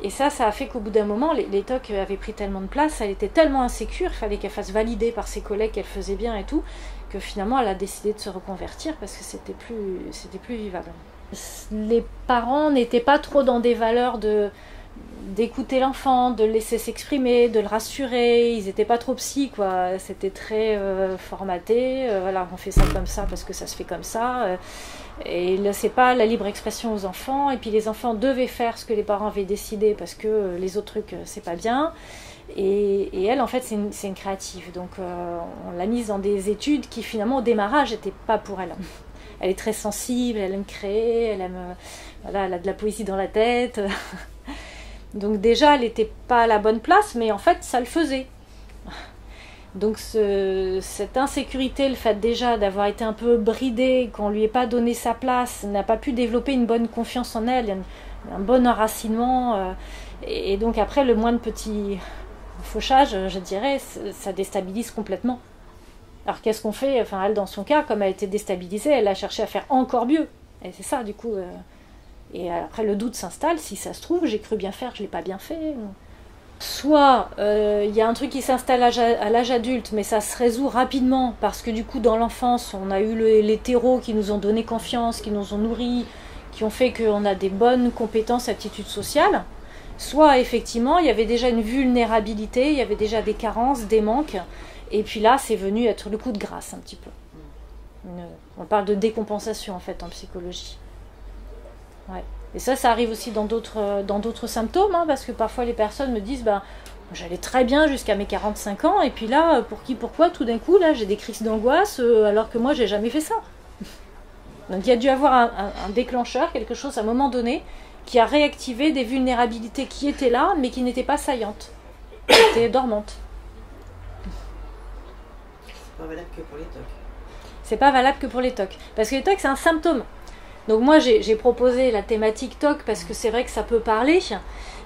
Et ça a fait qu'au bout d'un moment, les tocs avaient pris tellement de place, elle était tellement insécure, il fallait qu'elle fasse valider par ses collègues qu'elle faisait bien et tout, que finalement, elle a décidé de se reconvertir parce que c'était plus vivable. Les parents n'étaient pas trop dans des valeurs d'écouter l'enfant, de le laisser s'exprimer, de le rassurer. Ils n'étaient pas trop psy, quoi. C'était très formaté. Voilà, on fait ça comme ça parce que ça se fait comme ça. Et laissez pas la libre expression aux enfants. Et puis les enfants devaient faire ce que les parents avaient décidé parce que les autres trucs, c'est pas bien. Et elle, en fait, c'est une créative. Donc on l'a mise dans des études qui, finalement, au démarrage, n'étaient pas pour elle. Elle est très sensible, elle aime créer, elle a de la poésie dans la tête. Donc déjà, elle n'était pas à la bonne place, mais en fait, ça le faisait. Donc cette insécurité, le fait déjà d'avoir été un peu bridée, qu'on ne lui ait pas donné sa place, n'a pas pu développer une bonne confiance en elle, un bon enracinement. Et donc après, le moins de petits fauchages, je dirais, ça déstabilise complètement. Alors qu'est-ce qu'on fait? Enfin, elle, dans son cas, comme elle a été déstabilisée, elle a cherché à faire encore mieux. Et c'est ça, du coup. Et après, le doute s'installe. Si ça se trouve, j'ai cru bien faire, je ne l'ai pas bien fait. Soit il y a un truc qui s'installe à l'âge adulte, mais ça se résout rapidement parce que du coup, dans l'enfance, on a eu les terreaux qui nous ont donné confiance, qui nous ont nourris, qui ont fait qu'on a des bonnes compétences, aptitudes sociales. Soit effectivement, il y avait déjà une vulnérabilité, il y avait déjà des carences, des manques. Et puis là, c'est venu être le coup de grâce un petit peu. On parle de décompensation en fait en psychologie. Ouais. Et ça arrive aussi dans d'autres symptômes, hein, parce que parfois les personnes me disent j'allais très bien jusqu'à mes 45 ans, et puis là, pourquoi tout d'un coup, là, j'ai des crises d'angoisse, alors que moi, j'ai jamais fait ça. Donc il y a dû avoir un déclencheur, quelque chose à un moment donné, qui a réactivé des vulnérabilités qui étaient là, mais qui n'étaient pas saillantes, qui étaient dormantes. C'est pas valable que pour les TOC. C'est pas valable que pour les TOC. Parce que les TOC, c'est un symptôme. Donc moi, j'ai proposé la thématique TOC parce que c'est vrai que ça peut parler.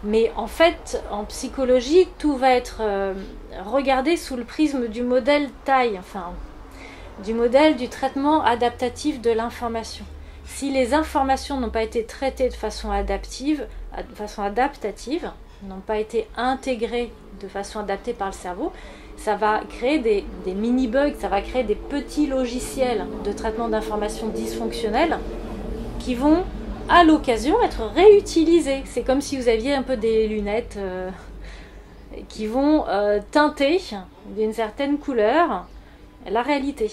Mais en fait, en psychologie, tout va être regardé sous le prisme du modèle TAI, enfin, du modèle du traitement adaptatif de l'information. Si les informations n'ont pas été traitées de façon adaptative, n'ont pas été intégrées de façon adaptée par le cerveau, ça va créer des mini-bugs, ça va créer des petits logiciels de traitement d'informations dysfonctionnelles qui vont, à l'occasion, être réutilisés. C'est comme si vous aviez un peu des lunettes qui vont teinter d'une certaine couleur la réalité.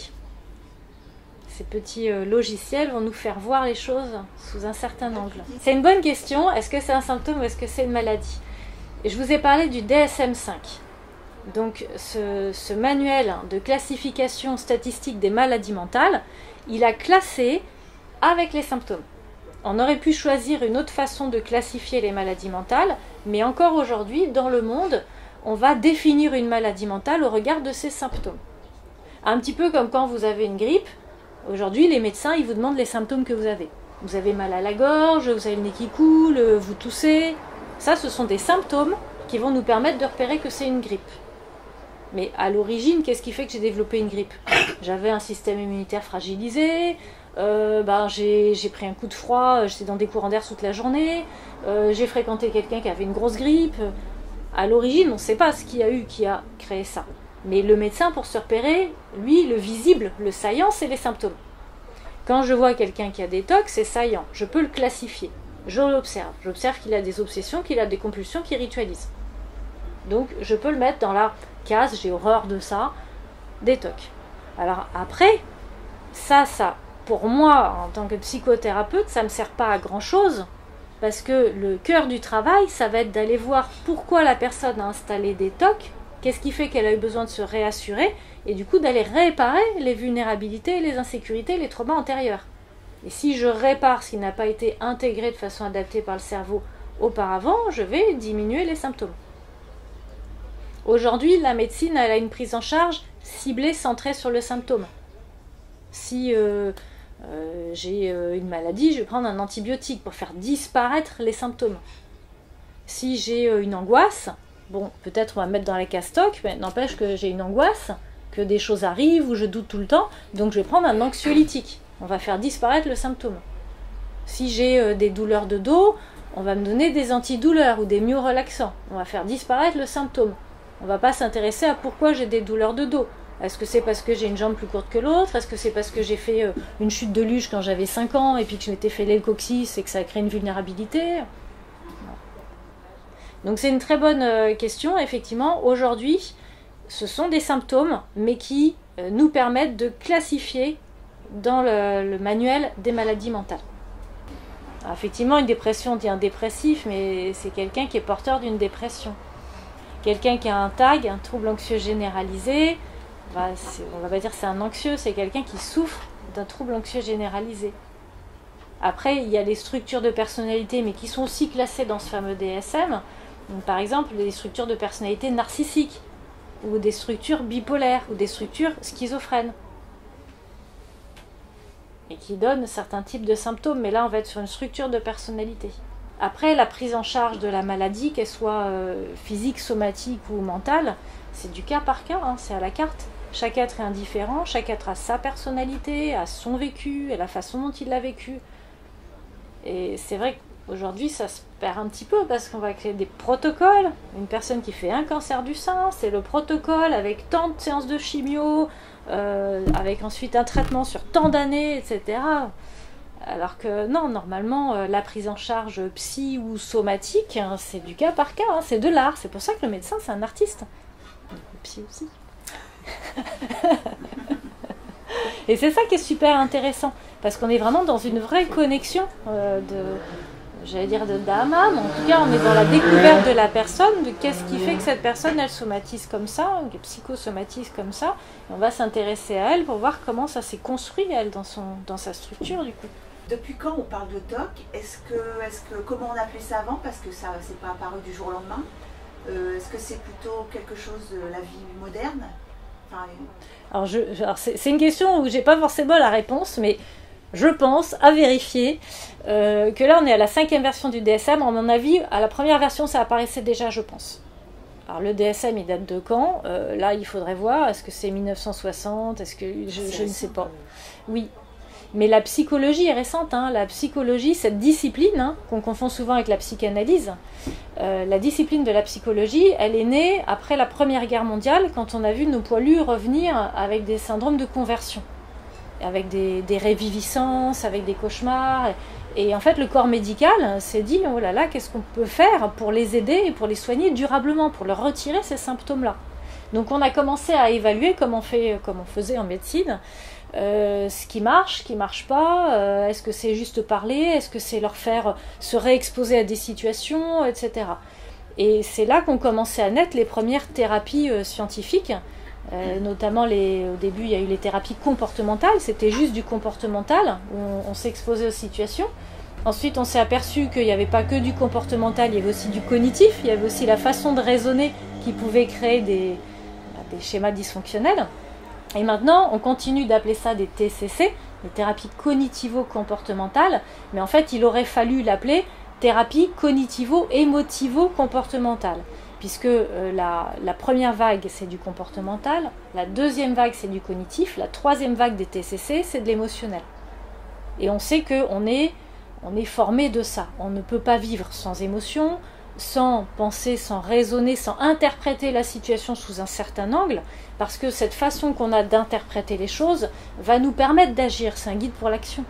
Ces pettis logiciels vont nous faire voir les choses sous un certain angle. C'est une bonne question. Est-ce que c'est un symptôme ou est-ce que c'est une maladie? Je vous ai parlé du DSM-5. Donc ce manuel de classification statistique des maladies mentales, il a classé avec les symptômes. On aurait pu choisir une autre façon de classifier les maladies mentales, mais encore aujourd'hui, dans le monde, on va définir une maladie mentale au regard de ses symptômes. Un petit peu comme quand vous avez une grippe. Aujourd'hui, les médecins, ils vous demandent les symptômes que vous avez. Vous avez mal à la gorge, vous avez le nez qui coule, vous toussez. Ça, ce sont des symptômes qui vont nous permettre de repérer que c'est une grippe. Mais à l'origine, qu'est-ce qui fait que j'ai développé une grippe? J'avais un système immunitaire fragilisé, j'ai pris un coup de froid, j'étais dans des courants d'air toute la journée, j'ai fréquenté quelqu'un qui avait une grosse grippe. À l'origine, on ne sait pas ce qu'il y a eu qui a créé ça. Mais le médecin, pour se repérer, lui, le visible, le saillant, c'est les symptômes. Quand je vois quelqu'un qui a des tocs, c'est saillant. Je peux le classifier. Je l'observe. J'observe qu'il a des obsessions, qu'il a des compulsions, qu'il ritualise. Donc, je peux le mettre dans la case, j'ai horreur de ça, des tocs. Alors après, ça, pour moi, en tant que psychothérapeute, ça ne me sert pas à grand-chose, parce que le cœur du travail, ça va être d'aller voir pourquoi la personne a installé des tocs, qu'est-ce qui fait qu'elle a eu besoin de se réassurer, et du coup d'aller réparer les vulnérabilités, les insécurités, les traumas antérieurs. Et si je répare ce qui n'a pas été intégré de façon adaptée par le cerveau auparavant, je vais diminuer les symptômes. Aujourd'hui, la médecine, elle a une prise en charge ciblée, centrée sur le symptôme. Si j'ai une maladie, je vais prendre un antibiotique pour faire disparaître les symptômes. Si j'ai une angoisse, bon, peut-être on va me mettre dans la case TOC, mais n'empêche que j'ai une angoisse, que des choses arrivent, ou je doute tout le temps, donc je vais prendre un anxiolytique. On va faire disparaître le symptôme. Si j'ai des douleurs de dos, on va me donner des antidouleurs ou des myorelaxants. On va faire disparaître le symptôme. On ne va pas s'intéresser à pourquoi j'ai des douleurs de dos. Est-ce que c'est parce que j'ai une jambe plus courte que l'autre? Est-ce que c'est parce que j'ai fait une chute de luge quand j'avais 5 ans et puis que je m'étais fait le coccyx et que ça a créé une vulnérabilité? Donc c'est une très bonne question. Effectivement, aujourd'hui, ce sont des symptômes, mais qui nous permettent de classifier dans le manuel des maladies mentales. Alors, effectivement, une dépression, on dit un dépressif, mais c'est quelqu'un qui est porteur d'une dépression. Quelqu'un qui a un TAG, un trouble anxieux généralisé, on va pas dire c'est un anxieux, c'est quelqu'un qui souffre d'un trouble anxieux généralisé. Après, il y a les structures de personnalité, mais qui sont aussi classées dans ce fameux DSM. Donc, par exemple, les structures de personnalité narcissiques, ou des structures bipolaires, ou des structures schizophrènes. Et qui donnent certains types de symptômes, mais là, on va être sur une structure de personnalité. Après, la prise en charge de la maladie, qu'elle soit physique, somatique ou mentale, c'est du cas par cas, hein, c'est à la carte. Chaque être est indifférent, chaque être a sa personnalité, a son vécu, et la façon dont il l'a vécu. Et c'est vrai qu'aujourd'hui, ça se perd un petit peu parce qu'on va créer des protocoles. Une personne qui fait un cancer du sein, c'est le protocole avec tant de séances de chimio, avec ensuite un traitement sur tant d'années, etc. Alors que non, normalement, la prise en charge psy ou somatique, hein, c'est du cas par cas, hein, c'est de l'art. C'est pour ça que le médecin, c'est un artiste. Le psy aussi. Et c'est ça qui est super intéressant, parce qu'on est vraiment dans une vraie connexion d'âme à âme. En tout cas, on est dans la découverte de la personne, de qu'est-ce qui fait que cette personne, elle somatise comme ça, qu'elle psychosomatise comme ça. Et on va s'intéresser à elle pour voir comment ça s'est construit, elle, dans sa structure, du coup. Depuis quand on parle de TOC? Comment on appelait ça avant? Parce que ça c'est pas apparu du jour au lendemain. Est-ce que c'est plutôt quelque chose de la vie moderne? Alors c'est une question où j'ai pas forcément la réponse, mais je pense, à vérifier, que là on est à la 5e version du DSM. À mon avis, à la première version ça apparaissait déjà, je pense. Alors le DSM il date de quand? Là il faudrait voir, est-ce que c'est 1960? Est-ce que je ne sais pas. Oui. Mais la psychologie est récente, hein. La psychologie, cette discipline, hein, qu'on confond souvent avec la psychanalyse, la discipline de la psychologie, elle est née après la Première Guerre mondiale, quand on a vu nos poilus revenir avec des syndromes de conversion, avec des réviviscences, avec des cauchemars. Et en fait, le corps médical s'est dit, oh là là, qu'est-ce qu'on peut faire pour les aider et pour les soigner durablement, pour leur retirer ces symptômes-là. Donc on a commencé à évaluer comme on faisait en médecine, ce qui marche pas, est-ce que c'est juste parler, est-ce que c'est leur faire se réexposer à des situations, etc. Et c'est là qu'ont commencé à naître les premières thérapies scientifiques, notamment au début il y a eu les thérapies comportementales, c'était juste du comportemental, où on s'exposait aux situations. Ensuite on s'est aperçu qu'il n'y avait pas que du comportemental, il y avait aussi du cognitif, il y avait aussi la façon de raisonner qui pouvait créer des schémas dysfonctionnels. Et maintenant, on continue d'appeler ça des TCC, des thérapies cognitivo-comportementales, mais en fait, il aurait fallu l'appeler thérapie cognitivo-émotivo-comportementale, puisque la première vague, c'est du comportemental, la deuxième vague, c'est du cognitif, la troisième vague des TCC, c'est de l'émotionnel. Et on sait qu'on est formé de ça. On ne peut pas vivre sans émotion, sans penser, sans raisonner, sans interpréter la situation sous un certain angle, parce que cette façon qu'on a d'interpréter les choses va nous permettre d'agir, c'est un guide pour l'action.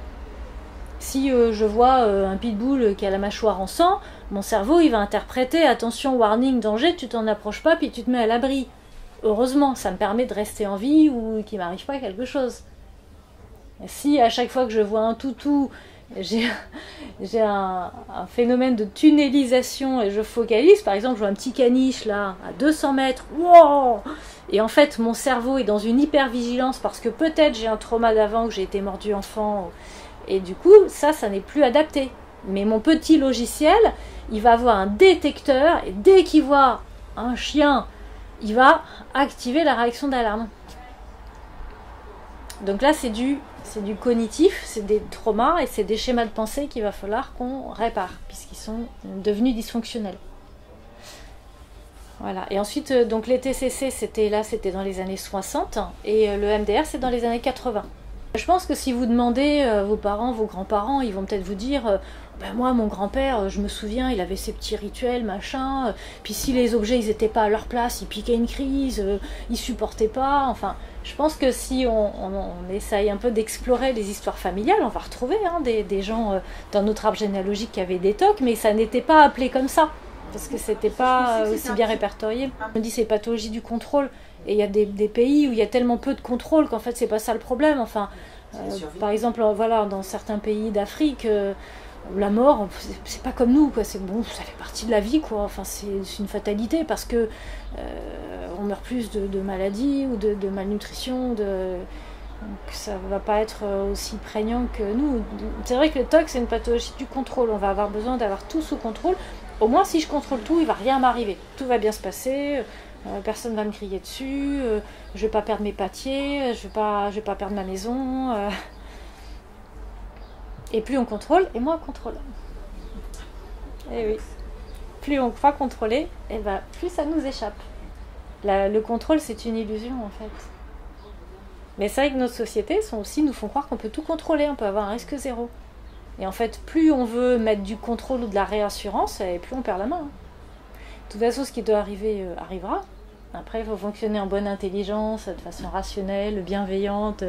Si je vois un pitbull qui a la mâchoire en sang, mon cerveau il va interpréter, attention, warning, danger, tu t'en approches pas, puis tu te mets à l'abri. Heureusement, ça me permet de rester en vie ou qu'il m'arrive pas quelque chose. Et si à chaque fois que je vois un toutou, j'ai un phénomène de tunnelisation et je focalise, par exemple je vois un petit caniche là à 200 mètres, wow, et en fait mon cerveau est dans une hypervigilance parce que peut-être j'ai un trauma d'avant, que j'ai été mordu enfant, et du coup ça n'est plus adapté. Mais mon petit logiciel, il va avoir un détecteur et dès qu'il voit un chien, il va activer la réaction d'alarme. Donc là c'est du cognitif, c'est des traumas et c'est des schémas de pensée qu'il va falloir qu'on répare puisqu'ils sont devenus dysfonctionnels. Voilà. Et ensuite, donc les TCC, c'était dans les années 60 et le MDR, c'est dans les années 80. Je pense que si vous demandez vos parents, vos grands-parents, ils vont peut-être vous dire ben moi, mon grand-père, je me souviens, il avait ses petits rituels, machin, puis si les objets ils étaient pas à leur place, il piquait une crise, il supportait pas, enfin... Je pense que si on essaye un peu d'explorer les histoires familiales, on va retrouver des gens dans notre arbre généalogique qui avaient des TOC, mais ça n'était pas appelé comme ça, parce que c'était pas aussi bien répertorié. On dit c'est pathologie du contrôle, et il y a des pays où il y a tellement peu de contrôle qu'en fait c'est pas ça le problème. Enfin, par exemple, voilà, dans certains pays d'Afrique, la mort, c'est pas comme nous, quoi. C'est bon, ça fait partie de la vie, quoi. Enfin, c'est une fatalité parce que on meurt plus de maladies ou de malnutrition, donc ça va pas être aussi prégnant que nous. C'est vrai que le TOC, c'est une pathologie du contrôle. On va avoir besoin d'avoir tout sous contrôle. Au moins, si je contrôle tout, il va rien m'arriver. Tout va bien se passer. Personne va me crier dessus. Je vais pas perdre mes papiers. Je vais pas perdre ma maison. Et plus on contrôle, et moins on contrôle. Et oui. Plus on croit contrôler, et ben plus ça nous échappe. Le contrôle, c'est une illusion en fait. Mais c'est vrai que nos sociétés nous font croire qu'on peut tout contrôler, on peut avoir un risque zéro. Et en fait, plus on veut mettre du contrôle ou de la réassurance, et plus on perd la main. De toute façon, ce qui doit arriver, arrivera. Après, il faut fonctionner en bonne intelligence, de façon rationnelle, bienveillante,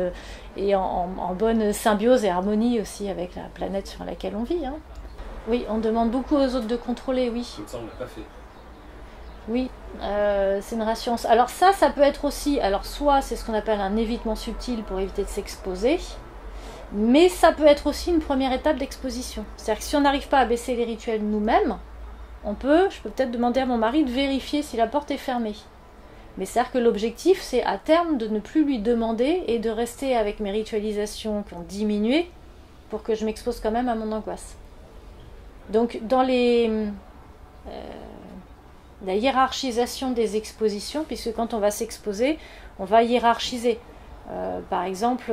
et en bonne symbiose et harmonie aussi avec la planète sur laquelle on vit. Oui, on demande beaucoup aux autres de contrôler, oui. Comme ça, on ne l'a pas fait. Oui, c'est une rassurance. Alors ça peut être aussi, alors soit c'est ce qu'on appelle un évitement subtil pour éviter de s'exposer, mais ça peut être aussi une première étape d'exposition. C'est-à-dire que si on n'arrive pas à baisser les rituels nous-mêmes, je peux peut-être demander à mon mari de vérifier si la porte est fermée. Mais c'est-à-dire que l'objectif, c'est à terme de ne plus lui demander et de rester avec mes ritualisations qui ont diminué pour que je m'expose quand même à mon angoisse. Donc dans la hiérarchisation des expositions, puisque quand on va s'exposer, on va hiérarchiser. Par exemple,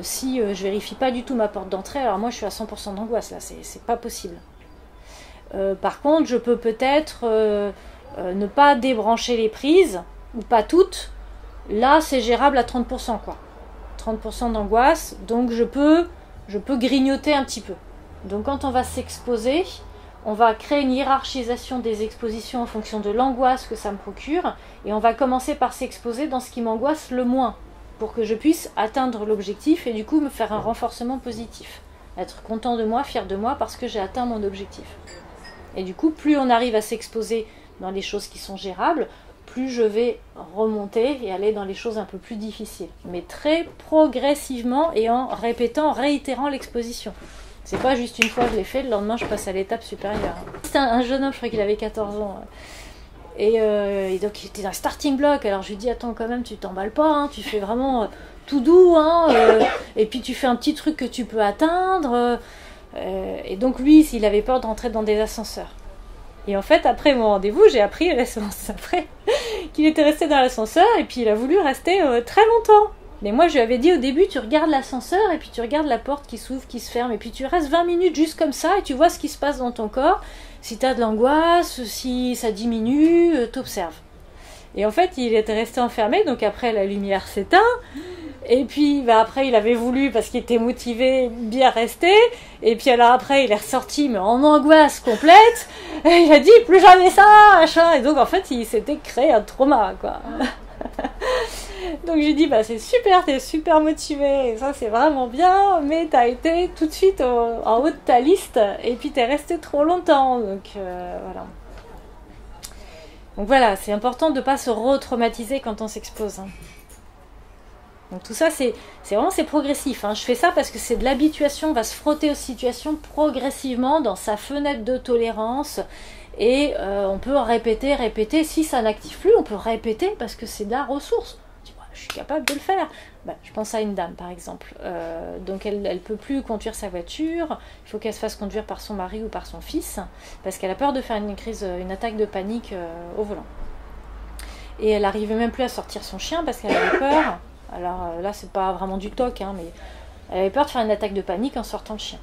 si je vérifie pas du tout ma porte d'entrée, alors moi je suis à 100% d'angoisse, là, c'est pas possible. Par contre, je peux peut-être ne pas débrancher les prises, ou pas toutes. Là, c'est gérable à 30%, quoi. 30% d'angoisse, donc je peux je peux grignoter un petit peu. Donc quand on va s'exposer, on va créer une hiérarchisation des expositions en fonction de l'angoisse que ça me procure, et on va commencer par s'exposer dans ce qui m'angoisse le moins, pour que je puisse atteindre l'objectif et du coup me faire un renforcement positif. Être content de moi, fier de moi parce que j'ai atteint mon objectif. Et du coup, plus on arrive à s'exposer dans les choses qui sont gérables, plus je vais remonter et aller dans les choses un peu plus difficiles. Mais très progressivement et en répétant, réitérant l'exposition. C'est pas juste une fois je l'ai fait, le lendemain je passe à l'étape supérieure. C'est un jeune homme, je crois qu'il avait 14 ans. Et donc il était dans le starting block. Alors je lui dis, attends quand même, tu t'emballes pas, hein, tu fais vraiment tout doux, hein, et puis tu fais un petit truc que tu peux atteindre. Et donc lui, il avait peur de rentrer dans des ascenseurs. Et en fait, après mon rendez-vous, j'ai appris la séance après qu'il était resté dans l'ascenseur et puis il a voulu rester très longtemps. Mais moi, je lui avais dit au début, tu regardes l'ascenseur et puis tu regardes la porte qui s'ouvre, qui se ferme, et puis tu restes 20 minutes juste comme ça et tu vois ce qui se passe dans ton corps. Si tu as de l'angoisse, si ça diminue, t'observes. Et en fait, il était resté enfermé, donc après la lumière s'éteint. Et puis après il avait voulu, parce qu'il était motivé, bien rester, et puis alors après il est ressorti mais en angoisse complète, et il a dit plus jamais ça, machin, et donc en fait il s'était créé un trauma quoi. Donc j'ai dit c'est super, t'es super motivé, et ça c'est vraiment bien, mais t'as été tout de suite en haut de ta liste et puis t'es resté trop longtemps, donc voilà. Donc voilà, c'est important de ne pas se re-traumatiser quand on s'expose, hein. Donc tout ça, c'est progressif, hein. Je fais ça parce que c'est de l'habituation, on va se frotter aux situations progressivement dans sa fenêtre de tolérance et on peut répéter. Si ça n'active plus, on peut répéter parce que c'est de la ressource. Je suis capable de le faire. Je pense à une dame par exemple. Donc elle ne peut plus conduire sa voiture, il faut qu'elle se fasse conduire par son mari ou par son fils parce qu'elle a peur de faire une attaque de panique au volant. Et elle n'arrivait même plus à sortir son chien parce qu'elle avait peur. Alors là, c'est pas vraiment du TOC, hein, mais elle avait peur de faire une attaque de panique en sortant le chien.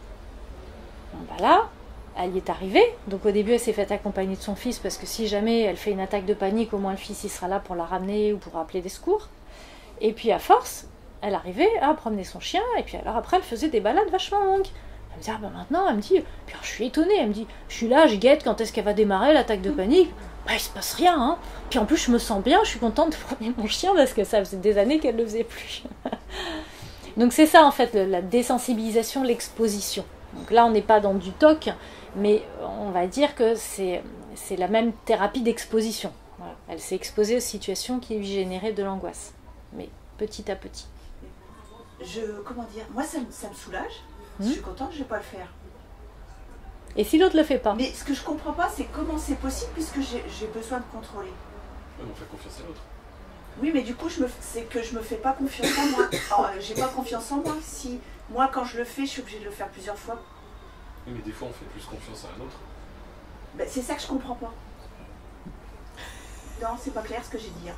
Bon, là, elle y est arrivée. Donc au début, elle s'est fait accompagner de son fils parce que si jamais elle fait une attaque de panique, au moins le fils il sera là pour la ramener ou pour appeler des secours. Et puis à force, elle arrivait à promener son chien et puis alors après, elle faisait des balades vachement longues. Elle me dit, maintenant, elle me dit, puis je suis étonnée, elle me dit, je suis là, je guette quand est-ce qu'elle va démarrer l'attaque de panique. Il se passe rien, hein. Puis en plus, je me sens bien, je suis contente de promener mon chien parce que ça faisait des années qu'elle ne le faisait plus. Donc c'est ça en fait, la désensibilisation, l'exposition. Donc là, on n'est pas dans du TOC, mais on va dire que c'est la même thérapie d'exposition. Voilà. Elle s'est exposée aux situations qui lui généraient de l'angoisse, mais petit à petit. Moi ça me soulage. Je suis contente, je ne vais pas le faire. Et si l'autre le fait pas? Mais ce que je comprends pas, c'est comment c'est possible puisque j'ai besoin de contrôler. On fait confiance à l'autre. Oui, mais du coup, c'est que je me fais pas confiance en moi. J'ai pas confiance en moi. Si moi, quand je le fais, je suis obligée de le faire plusieurs fois. Oui, mais des fois, on fait plus confiance à un autre. C'est ça que je comprends pas. Non, c'est pas clair ce que j'ai dit. Hein.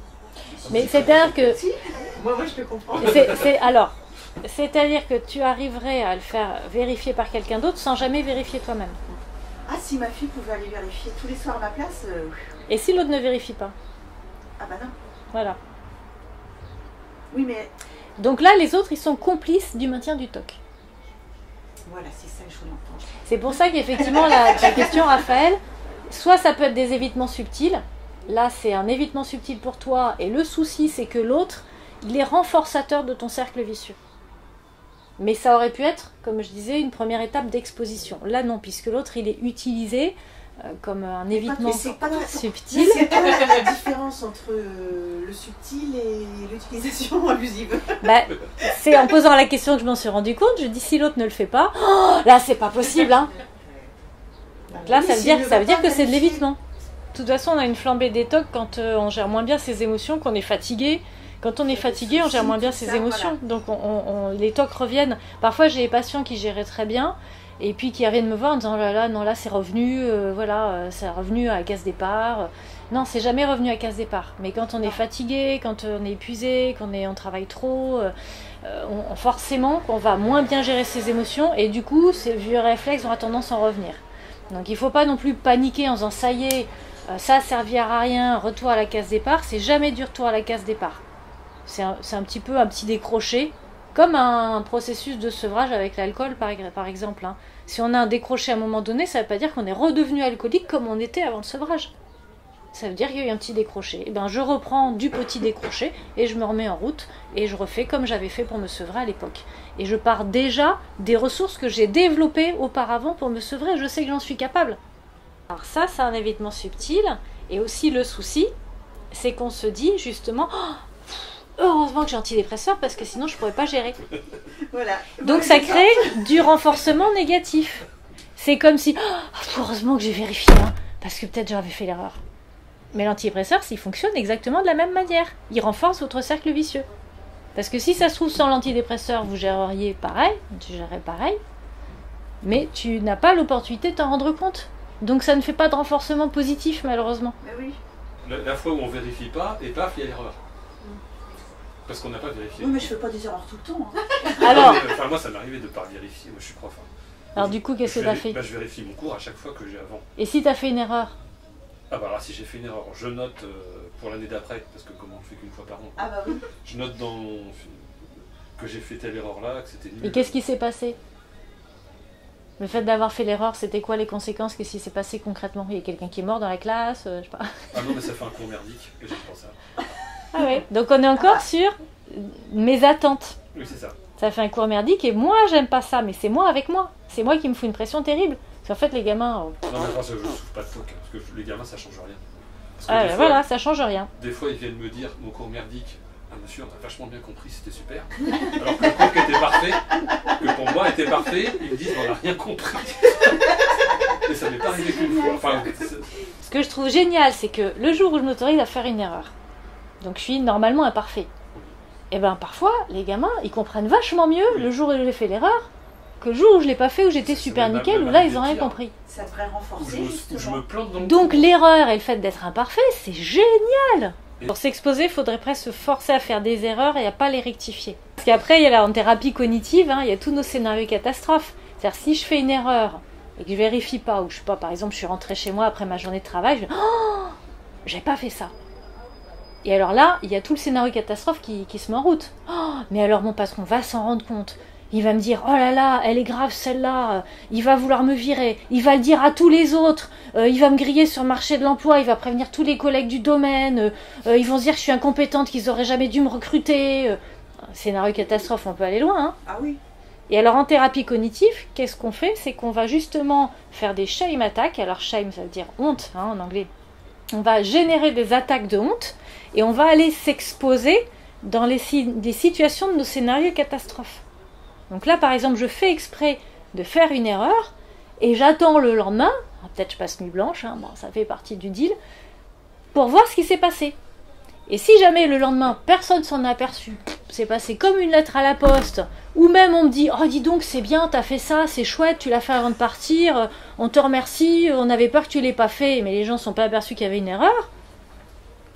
Mais c'est-à-dire que... Si. Moi, je le comprends. C'est-à-dire que tu arriverais à le faire vérifier par quelqu'un d'autre sans jamais vérifier toi-même. Ah, si ma fille pouvait aller vérifier tous les soirs à ma place... Et si l'autre ne vérifie pas? Ah non. Voilà. Oui, mais... Donc là, les autres, ils sont complices du maintien du TOC. Voilà, c'est ça que je voulais entendre. C'est pour ça qu'effectivement, la question, Raphaël, soit ça peut être des évitements subtils. Là, c'est un évitement subtil pour toi. Et le souci, c'est que l'autre, il est renforçateur de ton cercle vicieux. Mais ça aurait pu être, comme je disais, une première étape d'exposition. Là, non, puisque l'autre, il est utilisé comme un évitement subtil. C'est quoi la différence entre le subtil et l'utilisation abusive? C'est en posant la question que je m'en suis rendu compte. Je dis, si l'autre ne le fait pas, là, c'est pas possible. Hein. Donc là, ça veut dire que c'est de l'évitement. De toute façon, on a une flambée des TOC quand on gère moins bien ses émotions, qu'on est fatigué. Quand on est fatigué, on gère moins bien ses émotions. Donc les TOC reviennent. Parfois, j'ai des patients qui géraient très bien et puis qui viennent me voir en disant, oh là là, non, là, c'est revenu, c'est revenu à case départ. Non, c'est jamais revenu à case départ. Mais quand on est fatigué, quand on est épuisé, on travaille trop, forcément, on va moins bien gérer ses émotions et du coup, ces vieux réflexes aura tendance à en revenir. Donc il ne faut pas non plus paniquer en disant, ça y est, ça servira à rien, retour à la case départ. C'est jamais du retour à la case départ. C'est un petit peu un petit décroché Comme un processus de sevrage avec l'alcool, par exemple. Hein. Si on a un décroché à un moment donné, ça ne veut pas dire qu'on est redevenu alcoolique comme on était avant le sevrage. Ça veut dire qu'il y a eu un petit décroché. Et ben, je reprends du petit décroché et je me remets en route et je refais comme j'avais fait pour me sevrer à l'époque. Et je pars déjà des ressources que j'ai développées auparavant pour me sevrer. Je sais que j'en suis capable. Alors ça, c'est un évitement subtil. Et aussi le souci, c'est qu'on se dit justement... heureusement que j'ai antidépresseur parce que sinon je ne pourrais pas gérer. Voilà. Donc ça crée du renforcement négatif. C'est comme si, heureusement que j'ai vérifié, hein, parce que peut-être j'avais fait l'erreur. Mais l'antidépresseur, il fonctionne exactement de la même manière. Il renforce votre cercle vicieux. Parce que si ça se trouve sans l'antidépresseur, vous géreriez pareil, tu gérerais pareil, mais tu n'as pas l'opportunité de t'en rendre compte. Donc ça ne fait pas de renforcement positif malheureusement. Mais oui. La fois où on vérifie pas, et paf, il y a l'erreur. Parce qu'on n'a pas vérifié. Oui, mais je fais pas des erreurs tout le temps. Hein. Alors, enfin, moi, ça m'arrivait de ne pas vérifier. Moi, je suis prof. Hein. Alors du coup, qu'est-ce que tu as fait? Je vérifie mon cours à chaque fois que j'ai avant. Et si tu as fait une erreur? Ah bah alors si j'ai fait une erreur, je note pour l'année d'après, parce que comme on le fait qu'une fois par an. Ah bah oui. Je note que j'ai fait telle erreur là, que c'était nul. Et qu'est-ce qui s'est passé? Le fait d'avoir fait l'erreur, c'était quoi les conséquences? Qu'est-ce qui s'est passé concrètement? Il y a quelqu'un qui est mort dans la classe, je sais pas. Ah non, mais ça fait un cours merdique, et j'ai pensé à... Ah ouais, donc on est encore sur mes attentes. Oui, c'est ça. Ça fait un cours merdique et moi j'aime pas ça, mais c'est moi avec moi. C'est moi qui me fous une pression terrible. Parce qu'en fait les gamins... Non mais enfin, je souffre pas de TOC, hein, parce que les gamins ça change rien. Parce que Ah fois, voilà, ça change rien. Des fois ils viennent me dire, mon cours merdique, ah monsieur on a vachement bien compris, c'était super. Alors que le cours qui était parfait, que pour moi était parfait, ils me disent on n'a rien compris. Et ça m'est pas arrivé qu'une fois. Enfin, ce que je trouve génial, c'est que le jour où je m'autorise à faire une erreur, donc je suis normalement imparfait, et ben parfois les gamins ils comprennent vachement mieux le jour où j'ai fait l'erreur que le jour où je l'ai pas fait, où j'étais super nickel, où là ils ont rien compris. Ça devrait renforcer où je me plante dans le Donc cours. l'erreur et le fait d'être imparfait, c'est génial. Pour s'exposer, il faudrait presque se forcer à faire des erreurs et à pas les rectifier. Parce qu'après, il y a là en thérapie cognitive, hein, il y a tous nos scénarios catastrophes. C'est-à-dire si je fais une erreur et que je vérifie pas, ou je sais pas, par exemple, je suis rentrée chez moi après ma journée de travail, je dis oh, j'ai pas fait ça. Et alors là, il y a tout le scénario catastrophe qui se met en route. Oh, mais alors mon patron va s'en rendre compte. Il va me dire, oh là là, elle est grave celle-là, il va vouloir me virer, il va le dire à tous les autres, il va me griller sur le marché de l'emploi, il va prévenir tous les collègues du domaine, ils vont se dire que je suis incompétente, qu'ils auraient jamais dû me recruter. Scénario catastrophe, on peut aller loin. Hein. Ah oui. Et alors en thérapie cognitive, qu'est-ce qu'on fait? C'est qu'on va justement faire des shame attacks. Alors shame, ça veut dire honte hein, en anglais. On va générer des attaques de honte et on va aller s'exposer dans des situations de nos scénarios catastrophes. Donc là, par exemple, je fais exprès de faire une erreur et j'attends le lendemain, peut-être je passe nuit blanche, hein, bon, ça fait partie du deal, pour voir ce qui s'est passé. Et si jamais le lendemain, personne s'en est aperçu, c'est passé comme une lettre à la poste, ou même on me dit « Oh, dis donc, c'est bien, t'as fait ça, c'est chouette, tu l'as fait avant de partir, on te remercie, on avait peur que tu l'aies pas fait, mais les gens ne sont pas aperçus qu'il y avait une erreur. »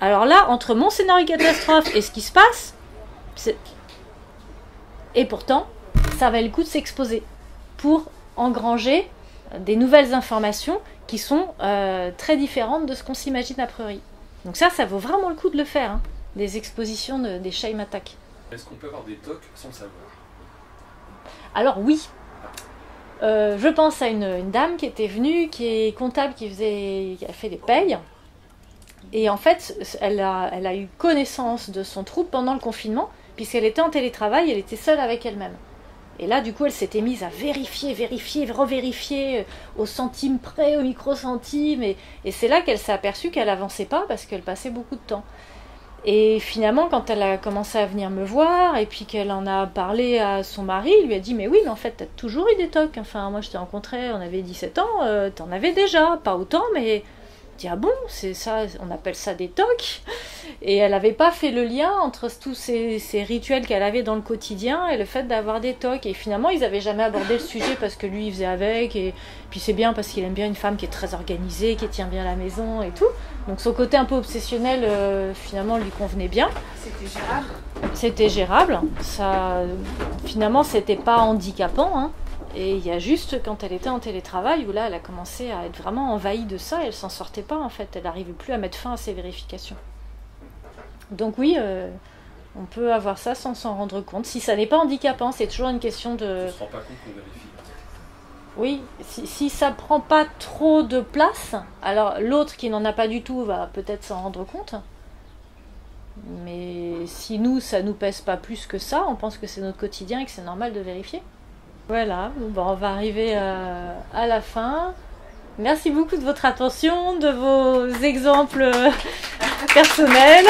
Alors là, entre mon scénario catastrophe et ce qui se passe, et pourtant, ça valait le coup de s'exposer pour engranger des nouvelles informations qui sont très différentes de ce qu'on s'imagine a priori. Donc ça vaut vraiment le coup de le faire, hein, des expositions, des shame attacks. Est-ce qu'on peut avoir des TOC sans le savoir? Alors oui. Je pense à une dame qui était venue, qui est comptable, qui a fait des payes. Et en fait, elle a eu connaissance de son trouble pendant le confinement, puisqu'elle était en télétravail, elle était seule avec elle-même. Et là, du coup, elle s'était mise à vérifier, revérifier au centime près, au microcentime. Et c'est là qu'elle s'est aperçue qu'elle n'avançait pas parce qu'elle passait beaucoup de temps. Et finalement, quand elle a commencé à venir me voir et puis qu'elle en a parlé à son mari, il lui a dit « Mais oui, mais en fait, t'as toujours eu des TOC. Enfin, moi, je t'ai rencontré, on avait 17 ans, t'en avais déjà. Pas autant, mais... » Je dis « Ah bon, c'est ça, on appelle ça des TOC ?» Et elle n'avait pas fait le lien entre tous ces rituels qu'elle avait dans le quotidien et le fait d'avoir des TOC. Et finalement, ils n'avaient jamais abordé le sujet parce que lui, il faisait avec. Et puis c'est bien parce qu'il aime bien une femme qui est très organisée, qui tient bien la maison et tout. Donc son côté un peu obsessionnel, finalement, lui convenait bien. C'était gérable. C'était gérable. Ça, finalement, c'était pas handicapant, hein. Et il y a juste quand elle était en télétravail où là elle a commencé à être vraiment envahie de ça et elle s'en sortait pas en fait, elle n'arrivait plus à mettre fin à ses vérifications. Donc oui, On peut avoir ça sans s'en rendre compte. Si ça n'est pas handicapant, c'est toujours une question de... On ne se rend pas compte qu'on vérifie. Oui, si ça prend pas trop de place, alors l'autre qui n'en a pas du tout va peut-être s'en rendre compte. Mais si nous, ça nous pèse pas plus que ça, on pense que c'est notre quotidien et que c'est normal de vérifier. Voilà, bon, on va arriver à la fin. Merci beaucoup de votre attention, de vos exemples personnels.